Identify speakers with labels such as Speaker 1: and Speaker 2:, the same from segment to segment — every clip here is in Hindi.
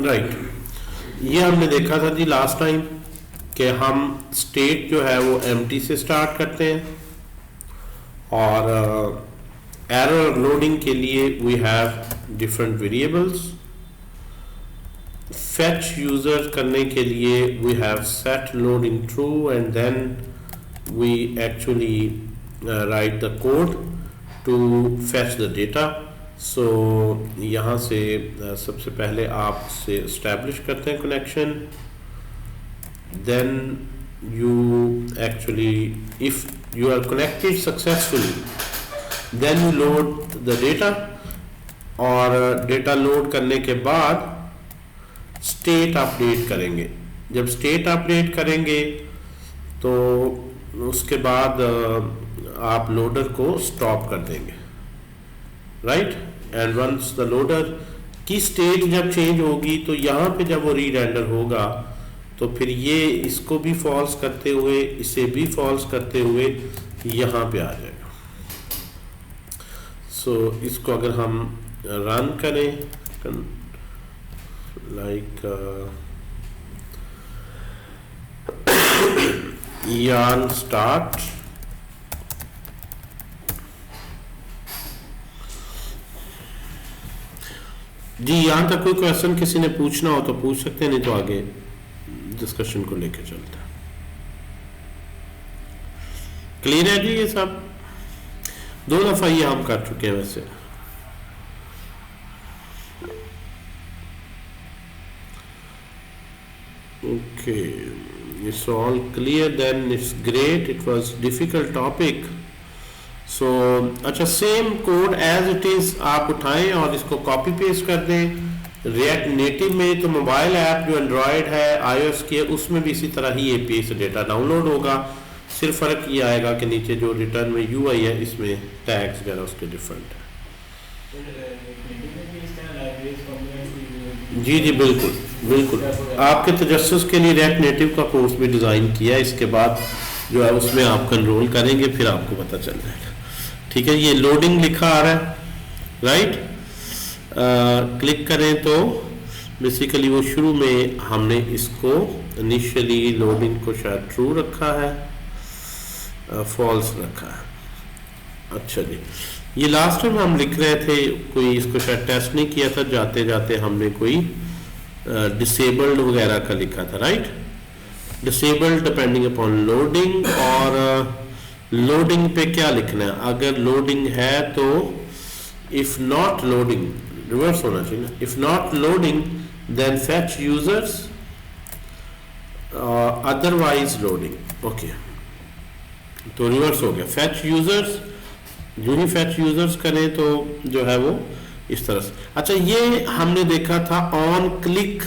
Speaker 1: राइट, ये हमने देखा था जी लास्ट टाइम कि हम स्टेट जो है वो एम्प्टी से स्टार्ट करते हैं और एरर लोडिंग के लिए we have different variables. Fetch user करने के लिए we have set loading true and then we actually write the code to fetch the data. So यहाँ से सबसे पहले आप से इस्टेब्लिश करते हैं connection, then you actually if you are connected successfully then you load the data, और डेटा लोड करने के बाद स्टेट अपडेट करेंगे। जब स्टेट अपडेट करेंगे तो उसके बाद आप लोडर को स्टॉप कर देंगे, right. And once the loader की स्टेट जब चेंज होगी तो यहाँ पे जब वो रीरेंडर होगा तो फिर ये इसको भी फॉल्स करते हुए इसे भी फॉल्स करते हुए यहाँ पे आ जाएगा। सो इसको अगर हम रन करें लाइक yarn start, जी यहाँ तक कोई क्वेश्चन किसी ने पूछना हो तो पूछ सकते हैं, नहीं तो आगे डिस्कशन को लेकर चलते हैं। क्लियर है जी? ये सब 2 दफा ये हम कर चुके हैं वैसे। Okay, it's all clear, then it's great. It was difficult topic. So अच्छा, same code as it is आप उठाएं और इसको कॉपी पेस्ट कर दें रिएक्ट नेटिव में। तो मोबाइल ऐप जो एंड्रॉयड है iOS की है उसमें भी इसी तरह ही API से डेटा डाउनलोड होगा। सिर्फ फर्क ये आएगा कि नीचे जो रिटर्न में UI है इसमें टैग्स वगैरह उसके डिफरेंट है। जी जी बिल्कुल बिल्कुल, आपके तजस्सुस के लिए रिएक्ट नेटिव का कोर्स भी डिज़ाइन किया है। इसके बाद जो है उसमें आप एनरोल करेंगे फिर आपको पता चल जाएगा। ठीक है, ये लोडिंग लिखा आ रहा है, राइट। क्लिक करें तो बेसिकली वो शुरू में हमने इसको इनिशियली लोडिंग को शायद ट्रू रखा है, फॉल्स रखा है। अच्छा जी, ये लास्ट टाइम हम लिख रहे थे, कोई इसको शायद टेस्ट नहीं किया था, जाते जाते हमने कोई डिसेबल्ड वगैरह का लिखा था, right. Disabled depending upon loading, और लोडिंग पे क्या लिखना है? अगर लोडिंग है तो इफ नॉट लोडिंग, रिवर्स होना चाहिए ना, if not loading then fetch users, otherwise loading. Okay, तो रिवर्स हो गया, फेच यूजर्स। जो ही फेच यूजर्स करें तो जो है वो इस तरह से। अच्छा, ये हमने देखा था ऑन क्लिक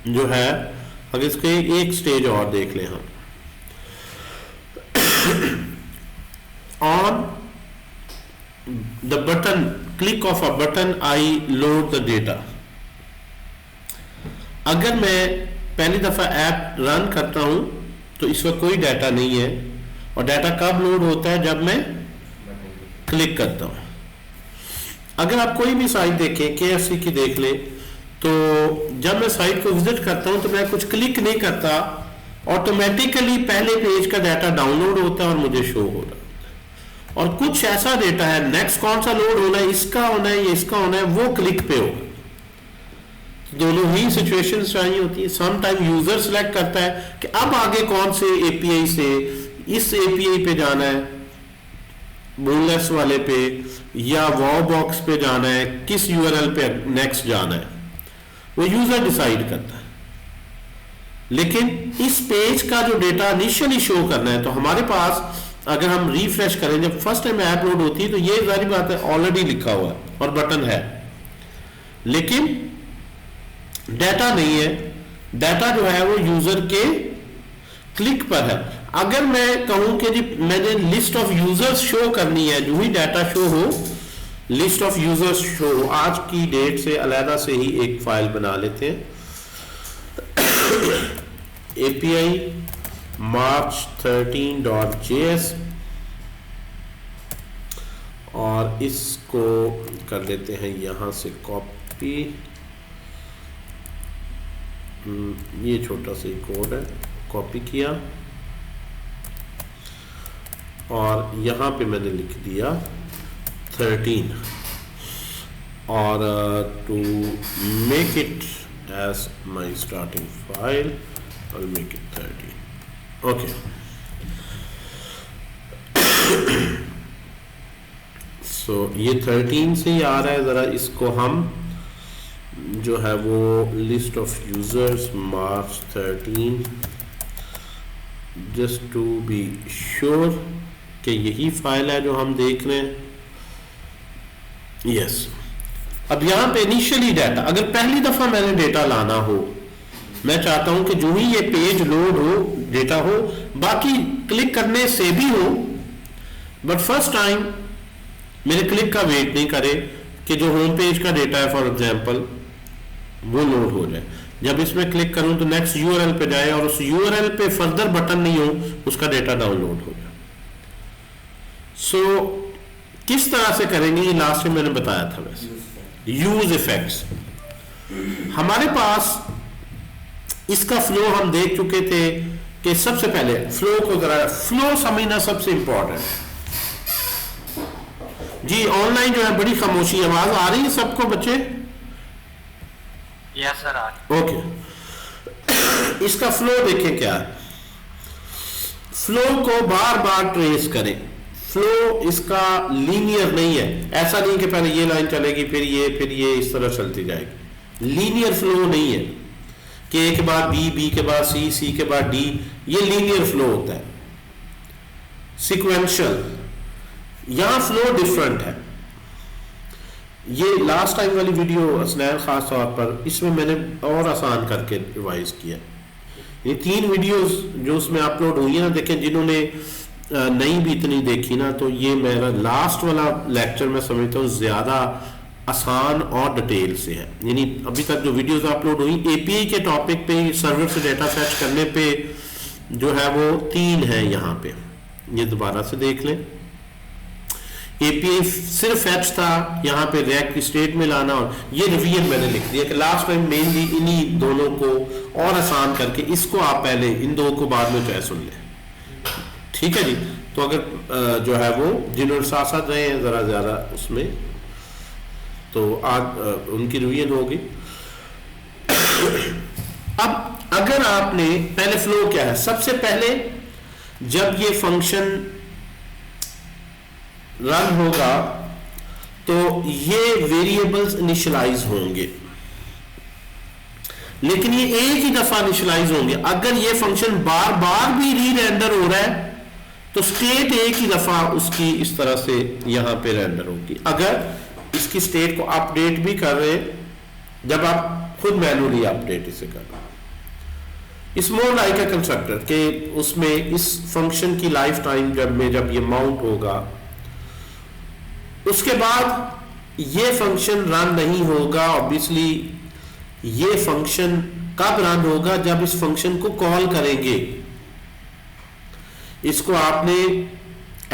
Speaker 1: जो है, अगर इसको एक स्टेज और देख लें हम, on the button, click of a button I load the data. अगर मैं पहली दफा ऐप रन करता हूं तो इस वक्त कोई डाटा नहीं है, और डाटा कब लोड होता है? जब मैं क्लिक करता हूं। अगर आप कोई भी साइट देखें, KFC की देख ले, तो जब मैं साइट को विजिट करता हूं तो मैं कुछ क्लिक नहीं करता, ऑटोमेटिकली पहले पेज का डाटा डाउनलोड होता है और मुझे शो हो रहा है। और कुछ ऐसा डेटा है, नेक्स्ट कौन सा लोड होना है, इसका होना है, ये इसका होना है, वो क्लिक पे होगा। दोनों ही सिचुएशंस चाहिए होती है। सम टाइम यूजर सिलेक्ट करता है कि अब आगे कौन से API से इस API पे जाना है, बोनलेस वाले पे या वाव बॉक्स पे जाना है, किस URL पे नेक्स्ट जाना है, वो यूजर डिसाइड करता है। लेकिन इस पेज का जो डेटा इनिशियली शो करना है, तो हमारे पास अगर हम रिफ्रेश करें, जब फर्स्ट टाइम ऐप लोड होती है तो ये सारी बात है ऑलरेडी लिखा हुआ है और बटन है, लेकिन डाटा नहीं है। डाटा जो है वो यूजर के क्लिक पर है। अगर मैं कहूं कि जी मैंने लिस्ट ऑफ यूजर्स शो करनी है, जो ही डाटा शो हो, लिस्ट ऑफ यूजर्स शो, आज की डेट से अलहदा से ही एक फाइल बना लेते हैं, API march13.js, और इसको कर लेते हैं यहां से कॉपी, ये छोटा सा कोड है, कॉपी किया और यहाँ पे मैंने लिख दिया 13 और to make it as my starting file I will make it 13। Okay, so ये 13 से ही आ रहा है। ज़रा इसको हम जो है वो list of users March 13 just to be sure कि यही फाइल है जो हम देख रहे हैं। यस, अब यहाँ पे इनिशियली डाटा, अगर पहली दफा मैंने डेटा लाना हो, मैं चाहता हूं कि जो ही ये पेज लोड हो डेटा हो, बाकी क्लिक करने से भी हो, बट फर्स्ट टाइम मेरे क्लिक का वेट नहीं करे कि जो होम पेज का डेटा है फॉर एग्जांपल वो लोड हो जाए। जब इसमें क्लिक करूं तो नेक्स्ट यूआरएल पे जाए और उस यूआरएल पे फर्दर बटन नहीं हो, उसका डेटा डाउनलोड हो जाए। सो किस तरह से करेंगे ये लास्ट में मैंने बताया था। वैसे यूज इफेक्ट्स हमारे पास इसका फ्लो हम देख चुके थे कि सबसे पहले फ्लो को जरा फ्लो समझना सबसे इंपॉर्टेंट जी। ऑनलाइन जो है बड़ी खामोशी, आवाज आ रही है सबको बच्चे?
Speaker 2: Yes sir.
Speaker 1: ओके, इसका फ्लो देखें क्या है। फ्लो को बार बार ट्रेस करें। फ्लो इसका लीनियर नहीं है, ऐसा नहीं कि पहले ये लाइन चलेगी फिर ये इस तरह चलती जाएगी। लीनियर फ्लो नहीं है कि ए के बाद बी, बी के बाद सी, सी के बाद डी, ये लीनियर फ्लो होता है। सिक्वेंशियल, यहां फ्लो डिफरेंट है। ये लास्ट टाइम वाली वीडियो असनैन खास तौर पर, इसमें मैंने और आसान करके रिवाइज किया। ये 3 वीडियोस जो उसमें अपलोड हुई है ना, देखें जिन्होंने नहीं भी इतनी देखी ना, तो ये मेरा लास्ट वाला लेक्चर मैं समझता हूँ ज्यादा आसान और डिटेल से है। यानी अभी तक जो वीडियोस अपलोड हुई एपीआई के टॉपिक पे, सर्वर से डेटा फेच करने पे जो है वो 3 है यहाँ पे, ये दोबारा से देख लें। एपीआई सिर्फ फेच था, यहाँ पे रैक स्टेट में लाना, और ये रिवीजन मैंने लिख दिया कि लास्ट टाइम मेनली इन्हीं दोनों को और आसान करके, इसको आप पहले इन दो को बाद में चाहे सुन लें, ठीक है जी। तो अगर जो है वो जिन्होंने साथ साथ रहे हैं जरा ज्यादा उसमें, तो आज उनकी रिवीजन होगी। अब अगर आपने पहले फ्लो क्या है, सबसे पहले जब ये फंक्शन रन होगा तो ये वेरिएबल्स इनिशियलाइज होंगे, लेकिन ये एक ही दफा इनिशियलाइज होंगे। अगर ये फंक्शन बार बार भी री रेंडर हो रहा है तो स्टेट एक ही दफा उसकी इस तरह से यहां पे रेंडर होगी। अगर इसकी स्टेट को अपडेट भी कर रहे, जब आप खुद मैन्युअली अपडेट इसे कर रहे, it's more like a constructor के उसमें इस फंक्शन की लाइफ टाइम जब ये माउंट होगा, उसके बाद ये फंक्शन रन नहीं होगा। ऑब्वियसली ये फंक्शन कब रन होगा, जब इस फंक्शन को कॉल करेंगे। इसको आपने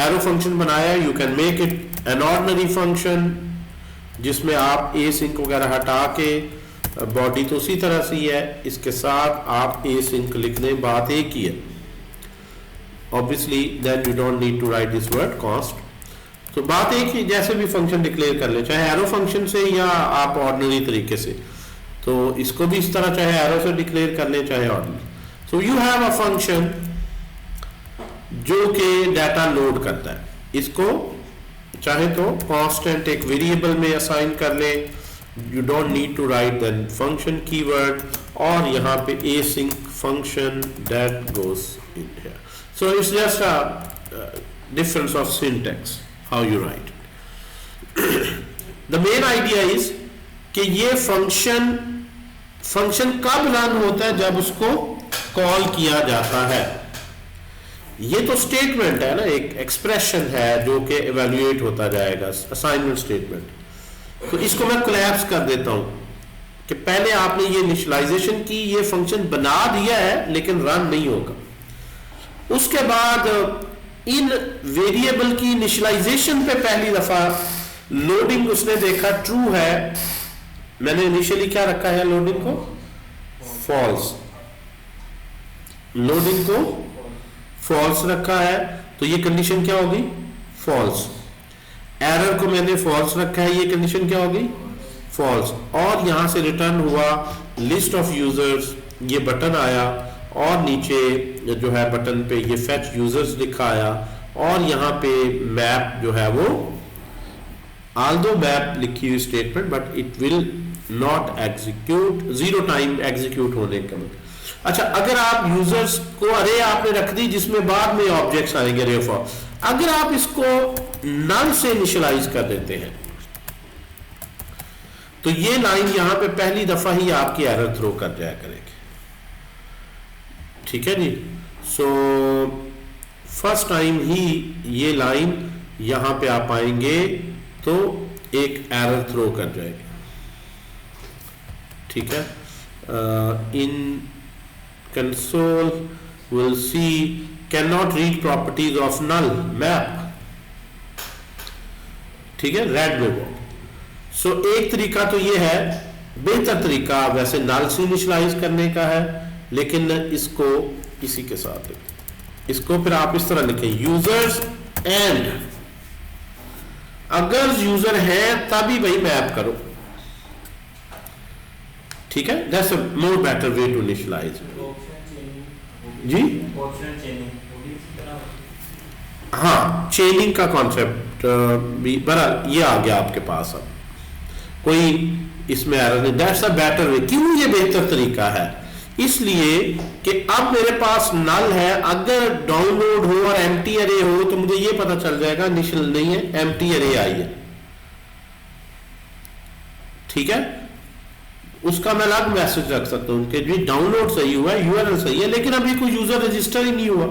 Speaker 1: एरो फंक्शन बनाया, you can make it an ordinary function जिसमें आप ए सिंक वगैरह हटा के, बॉडी तो उसी तरह से ही है, इसके साथ आप ए सिंक लिख दें, बात एक ही है। Obviously then you don't need to write this word const. तो बात एक ही, जैसे भी फंक्शन डिक्लेयर कर ले, चाहे एरो फंक्शन से या आप ऑर्डिनरी तरीके से, तो इसको भी इस तरह चाहे एरो से डिक्लेयर कर ले चाहे ordinary. So you have a function जो कि डाटा लोड करता है, इसको चाहे तो कांस्टेंट एक वेरिएबल में असाइन कर ले, you don't need to write then function keyword, और यहाँ पे async function that goes in here. So it's just a difference of syntax how you write it. The main idea is कि ये फंक्शन कब रन होता है, जब उसको कॉल किया जाता है। ये तो स्टेटमेंट है ना, एक एक्सप्रेशन है जो कि इवैल्यूएट होता जाएगा, असाइनमेंट स्टेटमेंट। तो इसको मैं कोलैप्स कर देता हूं कि पहले आपने ये इनिशियलाइजेशन की, ये फंक्शन बना दिया है लेकिन रन नहीं होगा। उसके बाद इन वेरिएबल की इनिशियलाइजेशन पे पहली दफा लोडिंग उसने देखा ट्रू है। मैंने इनिशियली क्या रखा है लोडिंग को, फॉल्स, लोडिंग को फॉल्स रखा है तो ये कंडीशन क्या होगी, फॉल्स। एरर को मैंने फॉल्स रखा है, ये कंडीशन क्या होगी, फॉल्स। और यहां से रिटर्न हुआ लिस्ट ऑफ यूजर्स, ये बटन आया और नीचे जो है बटन पे ये फेच यूजर्स लिखा आया और यहाँ पे मैप जो है वो although मैप लिखी हुई statement but it will not execute, 0 time execute होने का मतलब। अच्छा, अगर आप यूजर्स को अरे आपने रख दी जिसमें बाद में ऑब्जेक्ट्स आएंगे रे फॉर, अगर आप इसको नल से इनिशियलाइज कर देते हैं तो ये लाइन यहां पे पहली दफा ही आपकी एरर थ्रो कर जाया करेगी, ठीक है जी। सो फर्स्ट टाइम ही ये लाइन यहां पे आप आएंगे तो एक एरर थ्रो कर जाएगी, ठीक है। In console will see can not read properties of null map, ठीक है, रेड में वो। सो एक तरीका तो ये है, बेहतर तरीका वैसे नल से इनिशियलाइज करने का है, लेकिन इसको इसी के साथ इसको फिर आप इस तरह लिखें, यूजर्स एंड, अगर यूजर है तभी भाई मैप करो, ठीक है। That's a more better way to initialize ji. हाँ, चेनिंग का कॉन्सेप्ट भी बड़ा ये आ गया आपके पास, अब कोई इसमें एरर नहीं। That's a better way. क्यों ये बेहतर तरीका है, इसलिए कि अब मेरे पास नल है, अगर डाउनलोड हो और एम्प्टी अरे हो तो मुझे ये पता चल जाएगा इनिशियल नहीं है, एम्प्टी अरे आई है, ठीक है। उसका मैं अलग मैसेज रख सकता हूं कि जी डाउनलोड सही हुआ है, यूआरएल सही है, लेकिन अभी कोई यूजर रजिस्टर ही नहीं हुआ।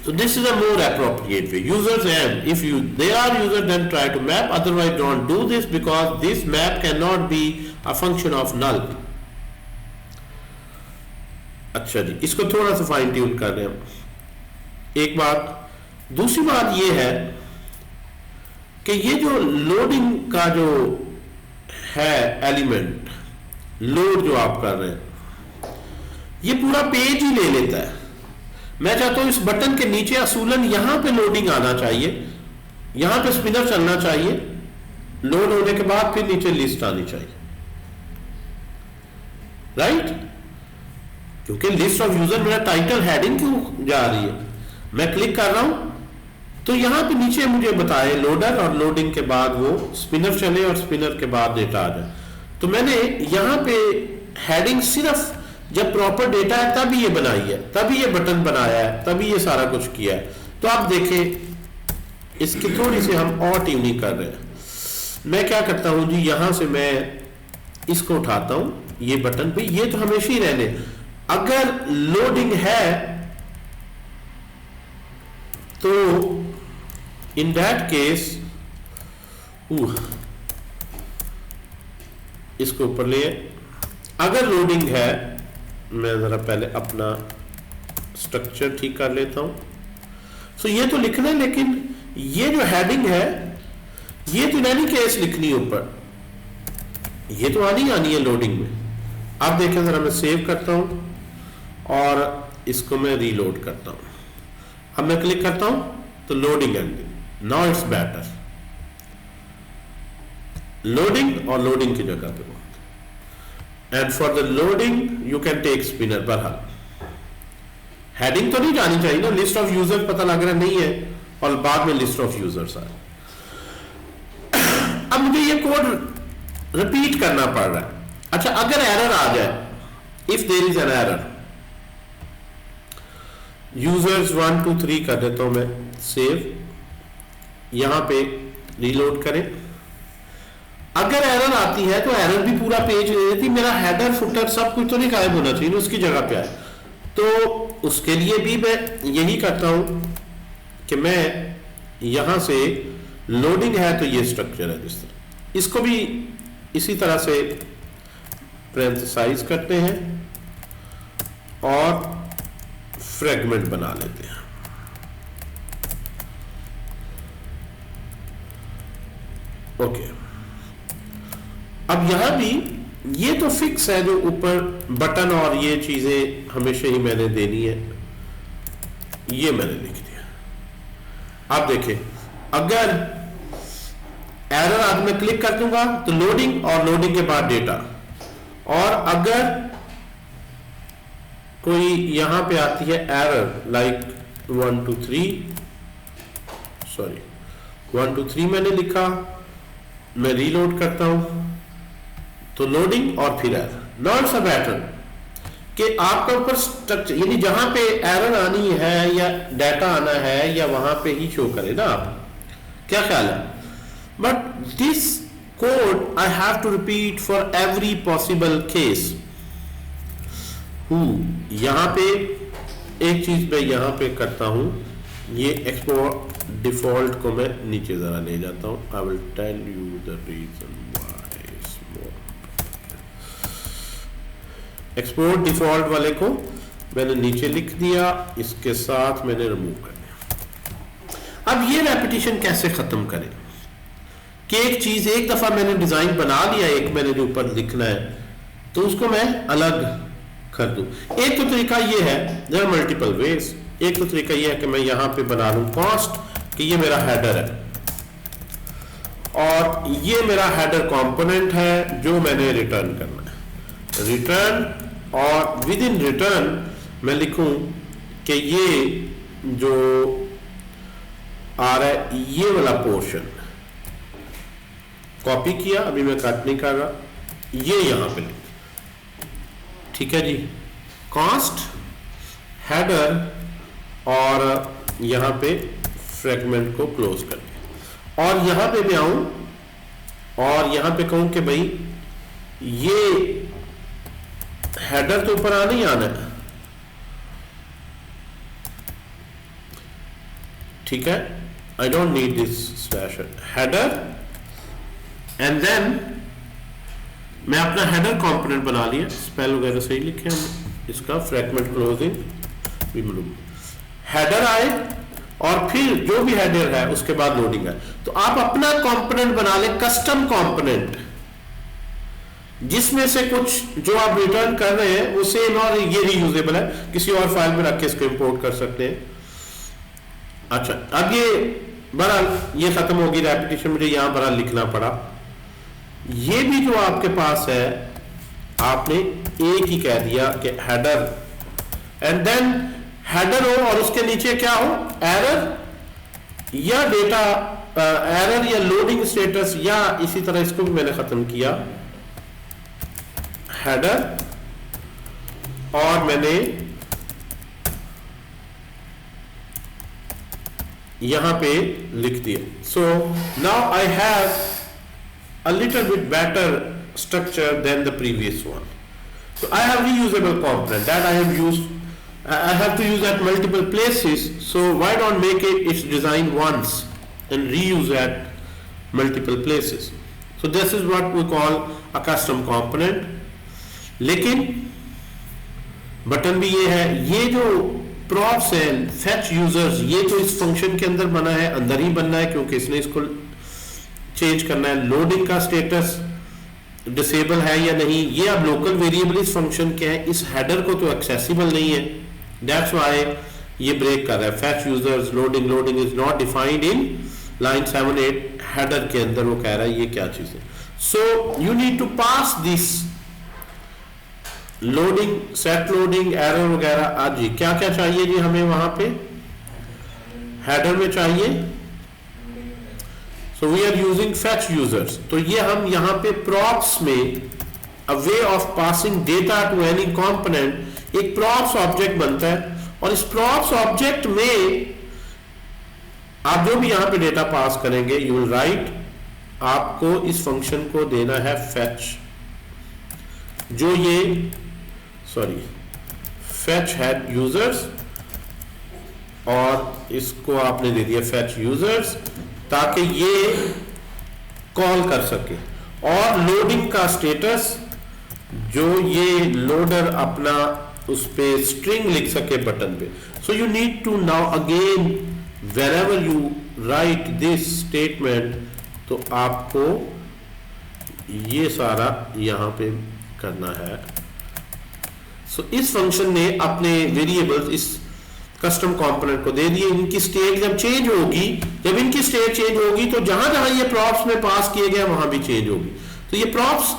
Speaker 1: So this is a more appropriate way. Users and if they are users, then try to map. Otherwise, don't do this because this map cannot be a function of null. अच्छा जी, इसको थोड़ा सा फाइन ट्यून कर रहे हैं एक बात। दूसरी बात ये है कि ये जो लोडिंग का जो है एलिमेंट, लोड जो आप कर रहे हैं, ये पूरा पेज ही ले लेता है। मैं चाहता हूं इस बटन के नीचे असूलन यहां पे लोडिंग आना चाहिए, यहां पे स्पिनर चलना चाहिए, लोड होने के बाद फिर नीचे लिस्ट आनी चाहिए, राइट। क्योंकि लिस्ट ऑफ यूजर मेरा टाइटल हेडिंग क्यों जा रही है, मैं क्लिक कर रहा हूं तो यहां पे नीचे मुझे बताए लोडर, और लोडिंग के बाद वो स्पिनर चले और स्पिनर के बाद डेटा आ जाए। तो मैंने यहां पे हेडिंग सिर्फ जब प्रॉपर डेटा है तभी ये बनाई है, तभी ये बटन बनाया है, तभी ये सारा कुछ किया है। तो आप देखें इसकी थोड़ी सी हम और ट्यूनिंग कर रहे हैं। मैं क्या करता हूं जी, यहां से मैं इसको उठाता हूं, ये बटन पे, ये तो हमेशा ही रहने, अगर लोडिंग है तो इन दैट केस इसको ऊपर ले, अगर लोडिंग है, मैं जरा पहले अपना स्ट्रक्चर ठीक कर लेता हूं। सो ये तो लिखना है, लेकिन ये जो हेडिंग है ये तो नहीं केस लिखनी ऊपर, ये तो आनी है लोडिंग में। अब देखें जरा, मैं सेव करता हूं और इसको मैं रीलोड करता हूं। अब मैं क्लिक करता हूं तो loading ending, now it's better. Loading और लोडिंग की जगह पे, and for the loading you can take spinner. बहरहाल हेडिंग तो नहीं जानी चाहिए ना, लिस्ट ऑफ यूजर्स पता लग रहा नहीं है और बाद में लिस्ट ऑफ यूजर्स आए। अब मुझे ये कोड रिपीट करना पड़ रहा है। अच्छा, अगर एरर आ जाए, if there is an error, users 1 2 3 कर देता हूं मैं, सेव, यहां पे रीलोड करें। अगर एरर आती है तो एरर भी पूरा पेज ले लेती, मेरा हेडर फुटर सब कुछ तो नहीं गायब होना चाहिए, उसकी जगह पे आए। तो उसके लिए भी मैं यही करता हूं कि मैं यहां से लोडिंग है तो ये स्ट्रक्चर है जिस तरह, इसको भी इसी तरह से पैरेंथेसाइज करते हैं और फ्रेगमेंट बना लेते हैं। ओके, अब यहां भी ये तो फिक्स है, जो ऊपर बटन और ये चीजें हमेशा ही मैंने देनी है, ये मैंने लिख दिया। आप देखें, अगर एरर आज मैं क्लिक कर दूंगा तो लोडिंग, और लोडिंग के बाद डेटा, और अगर कोई यहां पे आती है एरर लाइक 1 2 3 मैंने लिखा, मैं रीलोड करता हूं तो लोडिंग और फिर एरर। नॉट अ पैटर्न कि आपका ऊपर स्ट्रक्चर, यानी जहां पे एरर आनी है या डाटा आना है या वहां पे ही शो करे ना, आप क्या ख्याल है? But this code I have to repeat for every possible case. यहां पे एक चीज मैं यहां पे करता हूं, ये एक्सपोर्ट डिफॉल्ट को मैं नीचे जरा ले जाता हूं। I will tell you the reason why export default वाले को मैंने नीचे लिख दिया, इसके साथ मैंने रिमूव कर दिया। अब ये रेपिटेशन कैसे खत्म करें कि एक चीज एक दफा मैंने डिजाइन बना लिया, एक मैंने जो ऊपर लिखना है तो उसको मैं अलग कर दूं। एक तो तरीका ये है, देयर आर मल्टीपल वेज। एक तो तरीका ये है कि मैं यहां पे बना लूं कॉस्ट कि ये मेरा हेडर है और ये मेरा हेडर कंपोनेंट है जो मैंने रिटर्न करना है। रिटर्न, और विद इन रिटर्न मैं लिखूं कि ये जो आ रहा है ये वाला पोर्शन कॉपी किया, अभी मैं कट नहीं कर रहा, ये यहां पे लिख, ठीक है जी, कॉस्ट हेडर, और यहां पे फ्रेगमेंट को क्लोज कर दिया। और यहां पे मैं आऊं और यहां पे कहूं कि भाई ये हेडर तो ऊपर आना ही आना है, ठीक है, I don't need this slash header, and then मैं अपना हेडर कंपोनेंट बना लिया, स्पेल वगैरह सही लिखे हमने, इसका फ्रेगमेंट क्लोजिंग हेडर आए और फिर जो भी हेडर है उसके बाद लोडिंग है। तो आप अपना कंपोनेंट बना ले, कस्टम कंपोनेंट, जिसमें से कुछ जो आप रिटर्न कर रहे हैं वो सेम और ये रीयूजेबल है, किसी और फाइल में रख के इसको इंपोर्ट कर सकते हैं। अच्छा, अब ये बहरहाल ये खत्म होगी रेपिटेशन, मुझे यहां बहरहाल लिखना पड़ा। ये भी जो आपके पास है आपने एक ही कह दिया कि हेडर, एंड देन हेडर हो और उसके नीचे क्या हो, एरर या डेटा एरर या लोडिंग स्टेटस, या इसी तरह इसको भी मैंने खत्म किया हेडर, और मैंने यहां पे लिख दिया। So now I have a little bit better structure than the previous one. So I have reusable component that I have used. I have to use at multiple places. So why not make its design once and reuse at multiple places? So this is what we call a custom component. लेकिन बटन भी ये है, ये जो props है fetch users, ये तो इस फंक्शन के अंदर बना है, अंदर ही बनना है क्योंकि इसने इसको चेंज करना है। लोडिंग का स्टेटस डिसेबल है या नहीं, ये अब लोकल वेरिएबल इस फंक्शन के हैं, इस हेडर को तो एक्सेसिबल नहीं है, दैट्स व्हाई ये ब्रेक कर रहा है। Fetch users loading is not defined in line 7-8 header के अंदर, वो कह रहा है ये क्या चीज है। So you need to pass this loading, set loading, error वगैरह। आज जी क्या क्या चाहिए जी हमें वहां पे हेडर में चाहिए। So we are using fetch users. तो ये हम यहाँ पे props में a way of passing data to any component एक props object बनता है, और इस props object में आप जो भी यहाँ पे डेटा पास करेंगे you will write, आपको इस फंक्शन को देना है fetch, जो ये fetch head users, और इसको आपने दे दिया fetch users ताकि ये कॉल कर सके, और लोडिंग का स्टेटस जो ये लोडर अपना उस पे स्ट्रिंग लिख सके बटन पे। So you need to now again wherever you write this statement, तो आपको ये सारा यहाँ पे करना है। सो इस फंक्शन ने अपने वेरिएबल्स इस कस्टम कंपोनेंट को दे दिए। इनकी स्टेट जब चेंज होगी, जब इनकी स्टेट चेंज होगी तो जहां जहां ये प्रॉप्स में पास किए गए वहां भी चेंज होगी। तो ये प्रॉप्स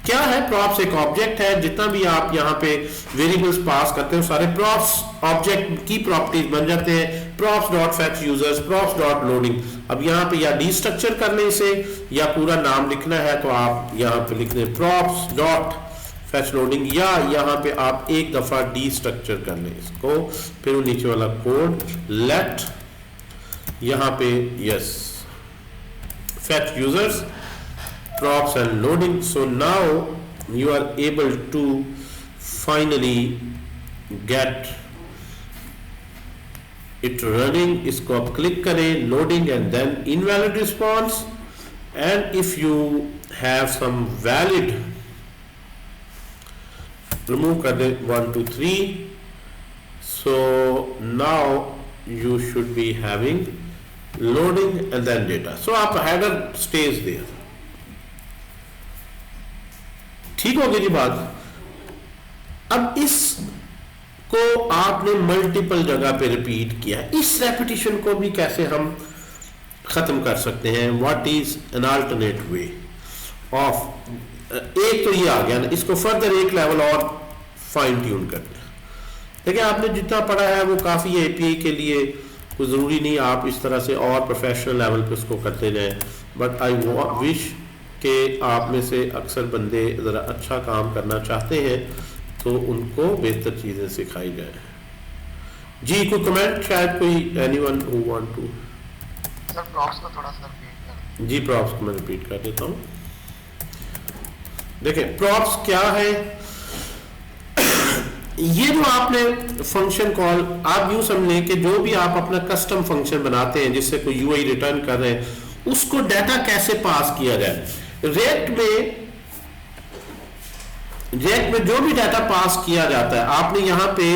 Speaker 1: क्या है? प्रॉप्स एक ऑब्जेक्ट है। जितना भी आप यहाँ पे वेरिएबल्स पास करते हो सारे प्रॉप्स ऑब्जेक्ट की प्रॉपर्टीज बन जाते हैं। Props dot fetch users, props dot loading. अब यहाँ पे या डीस्ट्रक्चर कर ले इसे या पूरा नाम लिखना है तो आप यहाँ पे लिख दें प्रॉप्स डॉट फेच लोडिंग, या यहाँ पे आप एक दफा डीस्ट्रक्चर कर लें इसको, फिर वो नीचे वाला कोड लेट यहाँ पे yes fetch users props and loading. So now you are able to finally get it running. इसको आप क्लिक करें, loading and then invalid response, and if you have some valid, remove कर दें 1 2 3. So now you should be having loading and then data. So आप header stays there. ठीक होगी जी बात। अब इसको आपने मल्टीपल जगह पे रिपीट किया, इस रेपिटेशन को भी कैसे हम खत्म कर सकते हैं? What is an alternate way of, एक तो ये आ गया ना, इसको फर्दर एक लेवल और फाइन ट्यून करते हैं। देखिए आपने जितना पढ़ा है वो काफी एपीआई के लिए कोई जरूरी नहीं आप इस तरह से और प्रोफेशनल लेवल पे उसको करते जाएं, बट आई विश कि आप में से अक्सर बंदे ज़रा अच्छा काम करना चाहते हैं तो उनको बेहतर चीज़ें सिखाई जाए। जी कोई कमेंट, शायद कोई anyone who want to?
Speaker 2: Sir props को थोड़ा सा रिपीट कर।
Speaker 1: जी प्रॉप्स को मैं रिपीट कर देता हूँ। देखिए प्रॉप्स क्या है? ये जो आपने फंक्शन कॉल, आप यूं समझें कि जो भी आप अपना कस्टम फंक्शन बनाते हैं जिससे कोई यूआई रिटर्न कर रहे हैं, उसको डाटा कैसे पास किया जाए। रिएक्ट में जो भी डाटा पास किया जाता है, आपने यहां पे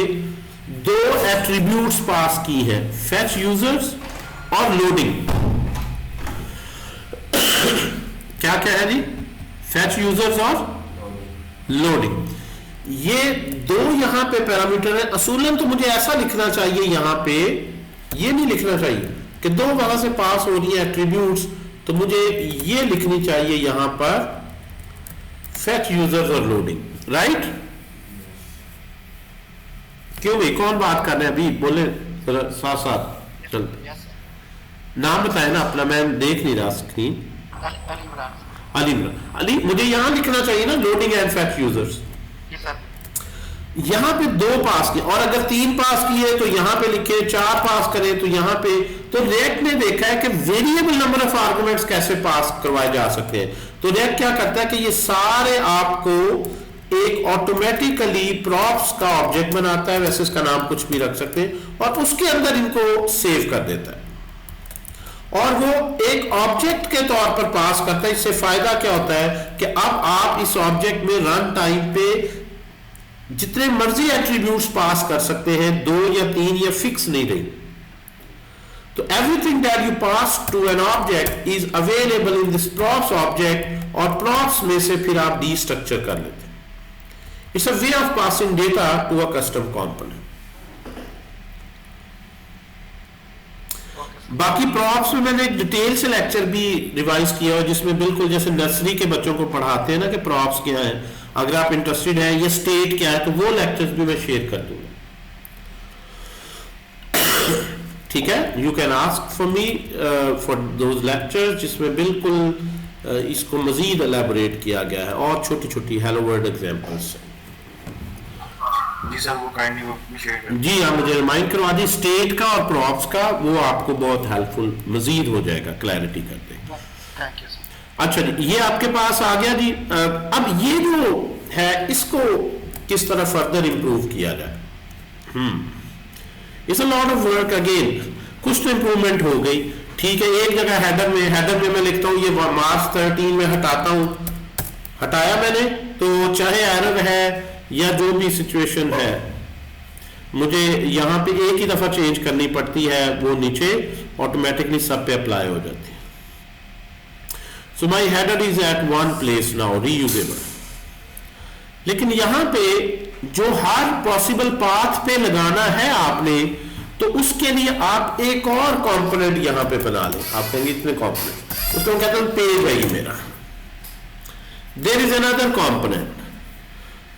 Speaker 1: दो एट्रीब्यूट्स पास की है, फेच यूजर्स और लोडिंग। क्या क्या है जी? फेच यूजर्स और लोडिंग, ये दो यहां पे पैरामीटर है। असूलन तो मुझे ऐसा लिखना चाहिए यहां पे, ये नहीं लिखना चाहिए कि दो वहां से पास हो रही है एट्रीब्यूट्स, तो मुझे ये लिखनी चाहिए यहां पर फेच यूजर्स और लोडिंग, राइट? क्यों भाई, कौन बात कर रहे हैं अभी? बोले जरा साथ साथ चल। नाम बताए ना अपना, मैं देख नहीं रहा स्क्रीन। अली इमरान। अली मुझे यहां लिखना चाहिए ना लोडिंग एंड फेच यूजर्स। यहां पे दो पास किए, और अगर तीन पास किए तो यहां पे लिखे, चार पास करें तो यहां पे। तो रिएक्ट ने देखा है कि वेरिएबल नंबर ऑफ आर्गुमेंट्स कैसे पास करवाए जा सकते हैं। तो रिएक्ट क्या करता है कि ये सारे आपको एक ऑटोमेटिकली प्रॉप्स का ऑब्जेक्ट बनाता है, वैसे इसका नाम कुछ भी रख सकते हैं, और उसके अंदर इनको सेव कर देता है और वो एक ऑब्जेक्ट के तौर पर पास करता है। इससे फायदा क्या होता है कि अब आप इस ऑब्जेक्ट में रन टाइम पे जितने मर्जी एट्रीब्यूट्स पास कर सकते हैं, दो या तीन या फिक्स नहीं रही। तो everything that you pass to an object is available in this props object, और प्रॉप्स में से फिर आप डीस्ट्रक्चर कर लेते हैं। It's a way of passing data to a custom component. बाकी प्रॉप्स में मैंने डिटेल से लेक्चर भी रिवाइज किया है, जिसमें बिल्कुल जैसे नर्सरी के बच्चों को पढ़ाते हैं ना कि प्रॉप्स क्या है, अगर आप इंटरेस्टेड हैं, ये स्टेट क्या है, तो वो लेक्चर्स भी मैं शेयर कर दूंगा। ठीक है, you can ask for me for those lectures जिसमें बिल्कुल इसको मजीद एलैबोरेट किया गया है और छोटी छोटी हेलो वर्ल्ड एग्जांपल्स।
Speaker 2: जी सर वो काइंडली शेयर कर।
Speaker 1: जी हाँ, मुझे रिमाइंड करवा दी स्टेट का और प्रॉप्स का, वो आपको बहुत हेल्पफुल मजीद हो जाएगा, क्लैरिटी कर देगा।
Speaker 2: Thank you sir.
Speaker 1: अच्छा जी, ये आपके पास आ गया जी। अब ये जो है इसको किस तरह फर्दर इंप्रूव किया जाए? It's a lot of work again. कुछ तो इंप्रूवमेंट हो गई, ठीक है। एक जगह हेडर में मैं लिखता हूँ ये मार्च 13 में हटाता हूँ, हटाया मैंने, तो चाहे एरर है या जो भी सिचुएशन है, मुझे यहाँ पे एक ही दफा चेंज करनी पड़ती है, वो नीचे ऑटोमेटिकली सब पे अप्लाई हो जाती है। So my header is at one place now, reusable. लेकिन यहां पे जो हर पॉसिबल पाथ पे लगाना है आपने, तो उसके लिए आप एक और कंपोनेंट यहां पे बना लें। आप कहेंगे इतने कंपोनेंट, उसको हम कहते हैं पेज है ये मेरा। There is another component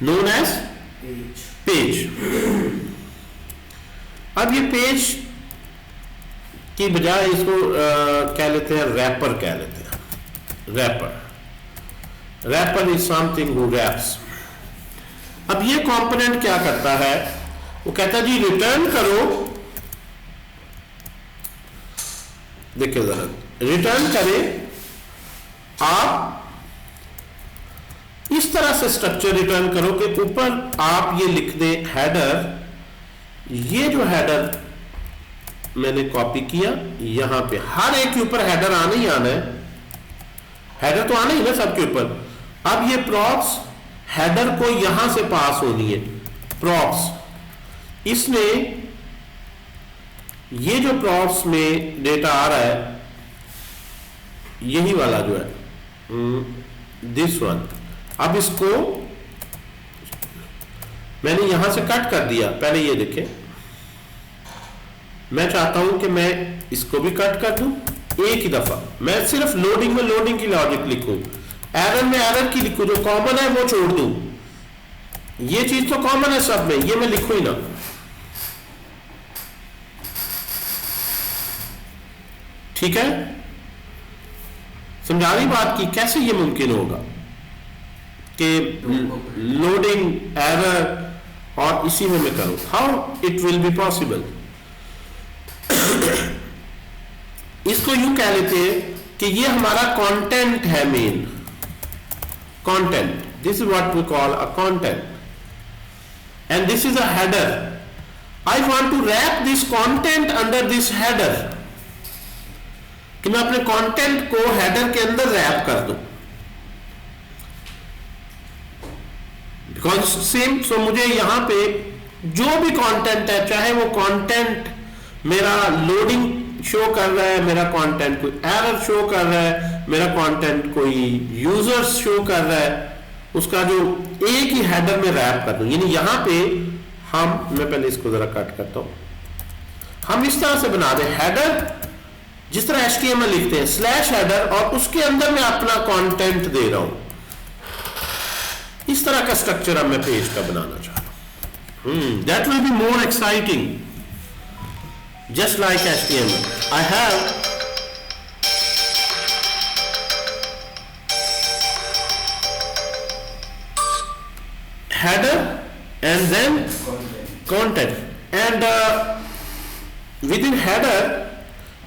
Speaker 1: known as page. अब ये पेज की बजाय इसको कह लेते हैं रैपर, कह लेते हैं wrapper. Wrapper is something who wraps. अब ये कंपोनेंट क्या करता है, वो कहता है जी रिटर्न करो, देखिए जरा, रिटर्न करें आप इस तरह से स्ट्रक्चर रिटर्न करो कि ऊपर आप ये लिख दें हेडर। ये जो हेडर मैंने कॉपी किया, यहां पे हर एक के ऊपर हेडर आना ही आना है, हेडर तो आना ही ना सबके ऊपर। अब ये प्रॉप्स हेडर को यहां से पास होनी है, प्रॉप्स। इसमें ये जो प्रॉप्स में डेटा आ रहा है, यही वाला जो है दिस वन, अब इसको मैंने यहां से कट कर दिया। पहले ये देखें, मैं चाहता हूं कि मैं इसको भी कट कर दूं एक ही दफा। मैं सिर्फ लोडिंग में लोडिंग की लॉजिक लिखूं, एरर में एरर की लिखूं, जो कॉमन है वो छोड़ दूं। ये चीज तो कॉमन है सब में, ये मैं लिखूं ही ना। ठीक है, समझा रही बात की कैसे ये मुमकिन होगा कि लोडिंग एरर और इसी में मैं करूं। How it will be possible. इसको यूं कह लेते हैं कि ये हमारा कंटेंट है, main content. This is what we call a content and this is a header. I want to wrap this content under this header, कि मैं अपने कंटेंट को हेडर के अंदर रैप कर दूं। बिकॉज सेम, सो मुझे यहां पे जो भी कंटेंट है, चाहे वो कंटेंट मेरा लोडिंग शो कर रहा है, मेरा कंटेंट कोई एरर शो कर रहा है, मेरा कंटेंट कोई यूजर्स शो कर रहा है, उसका जो एक ही हेडर में रैप कर दूं। यानी यहां पे मैं पहले इसको जरा कट करता हूं। हम इस तरह से बना दें हेडर, जिस तरह HTML लिखते हैं स्लैश हेडर, और उसके अंदर मैं अपना कंटेंट दे रहा हूं। इस तरह का स्ट्रक्चर अब मैं पेज का बनाना चाह रहा हूं। That will be more exciting, just like HTML. I have header and then content and within header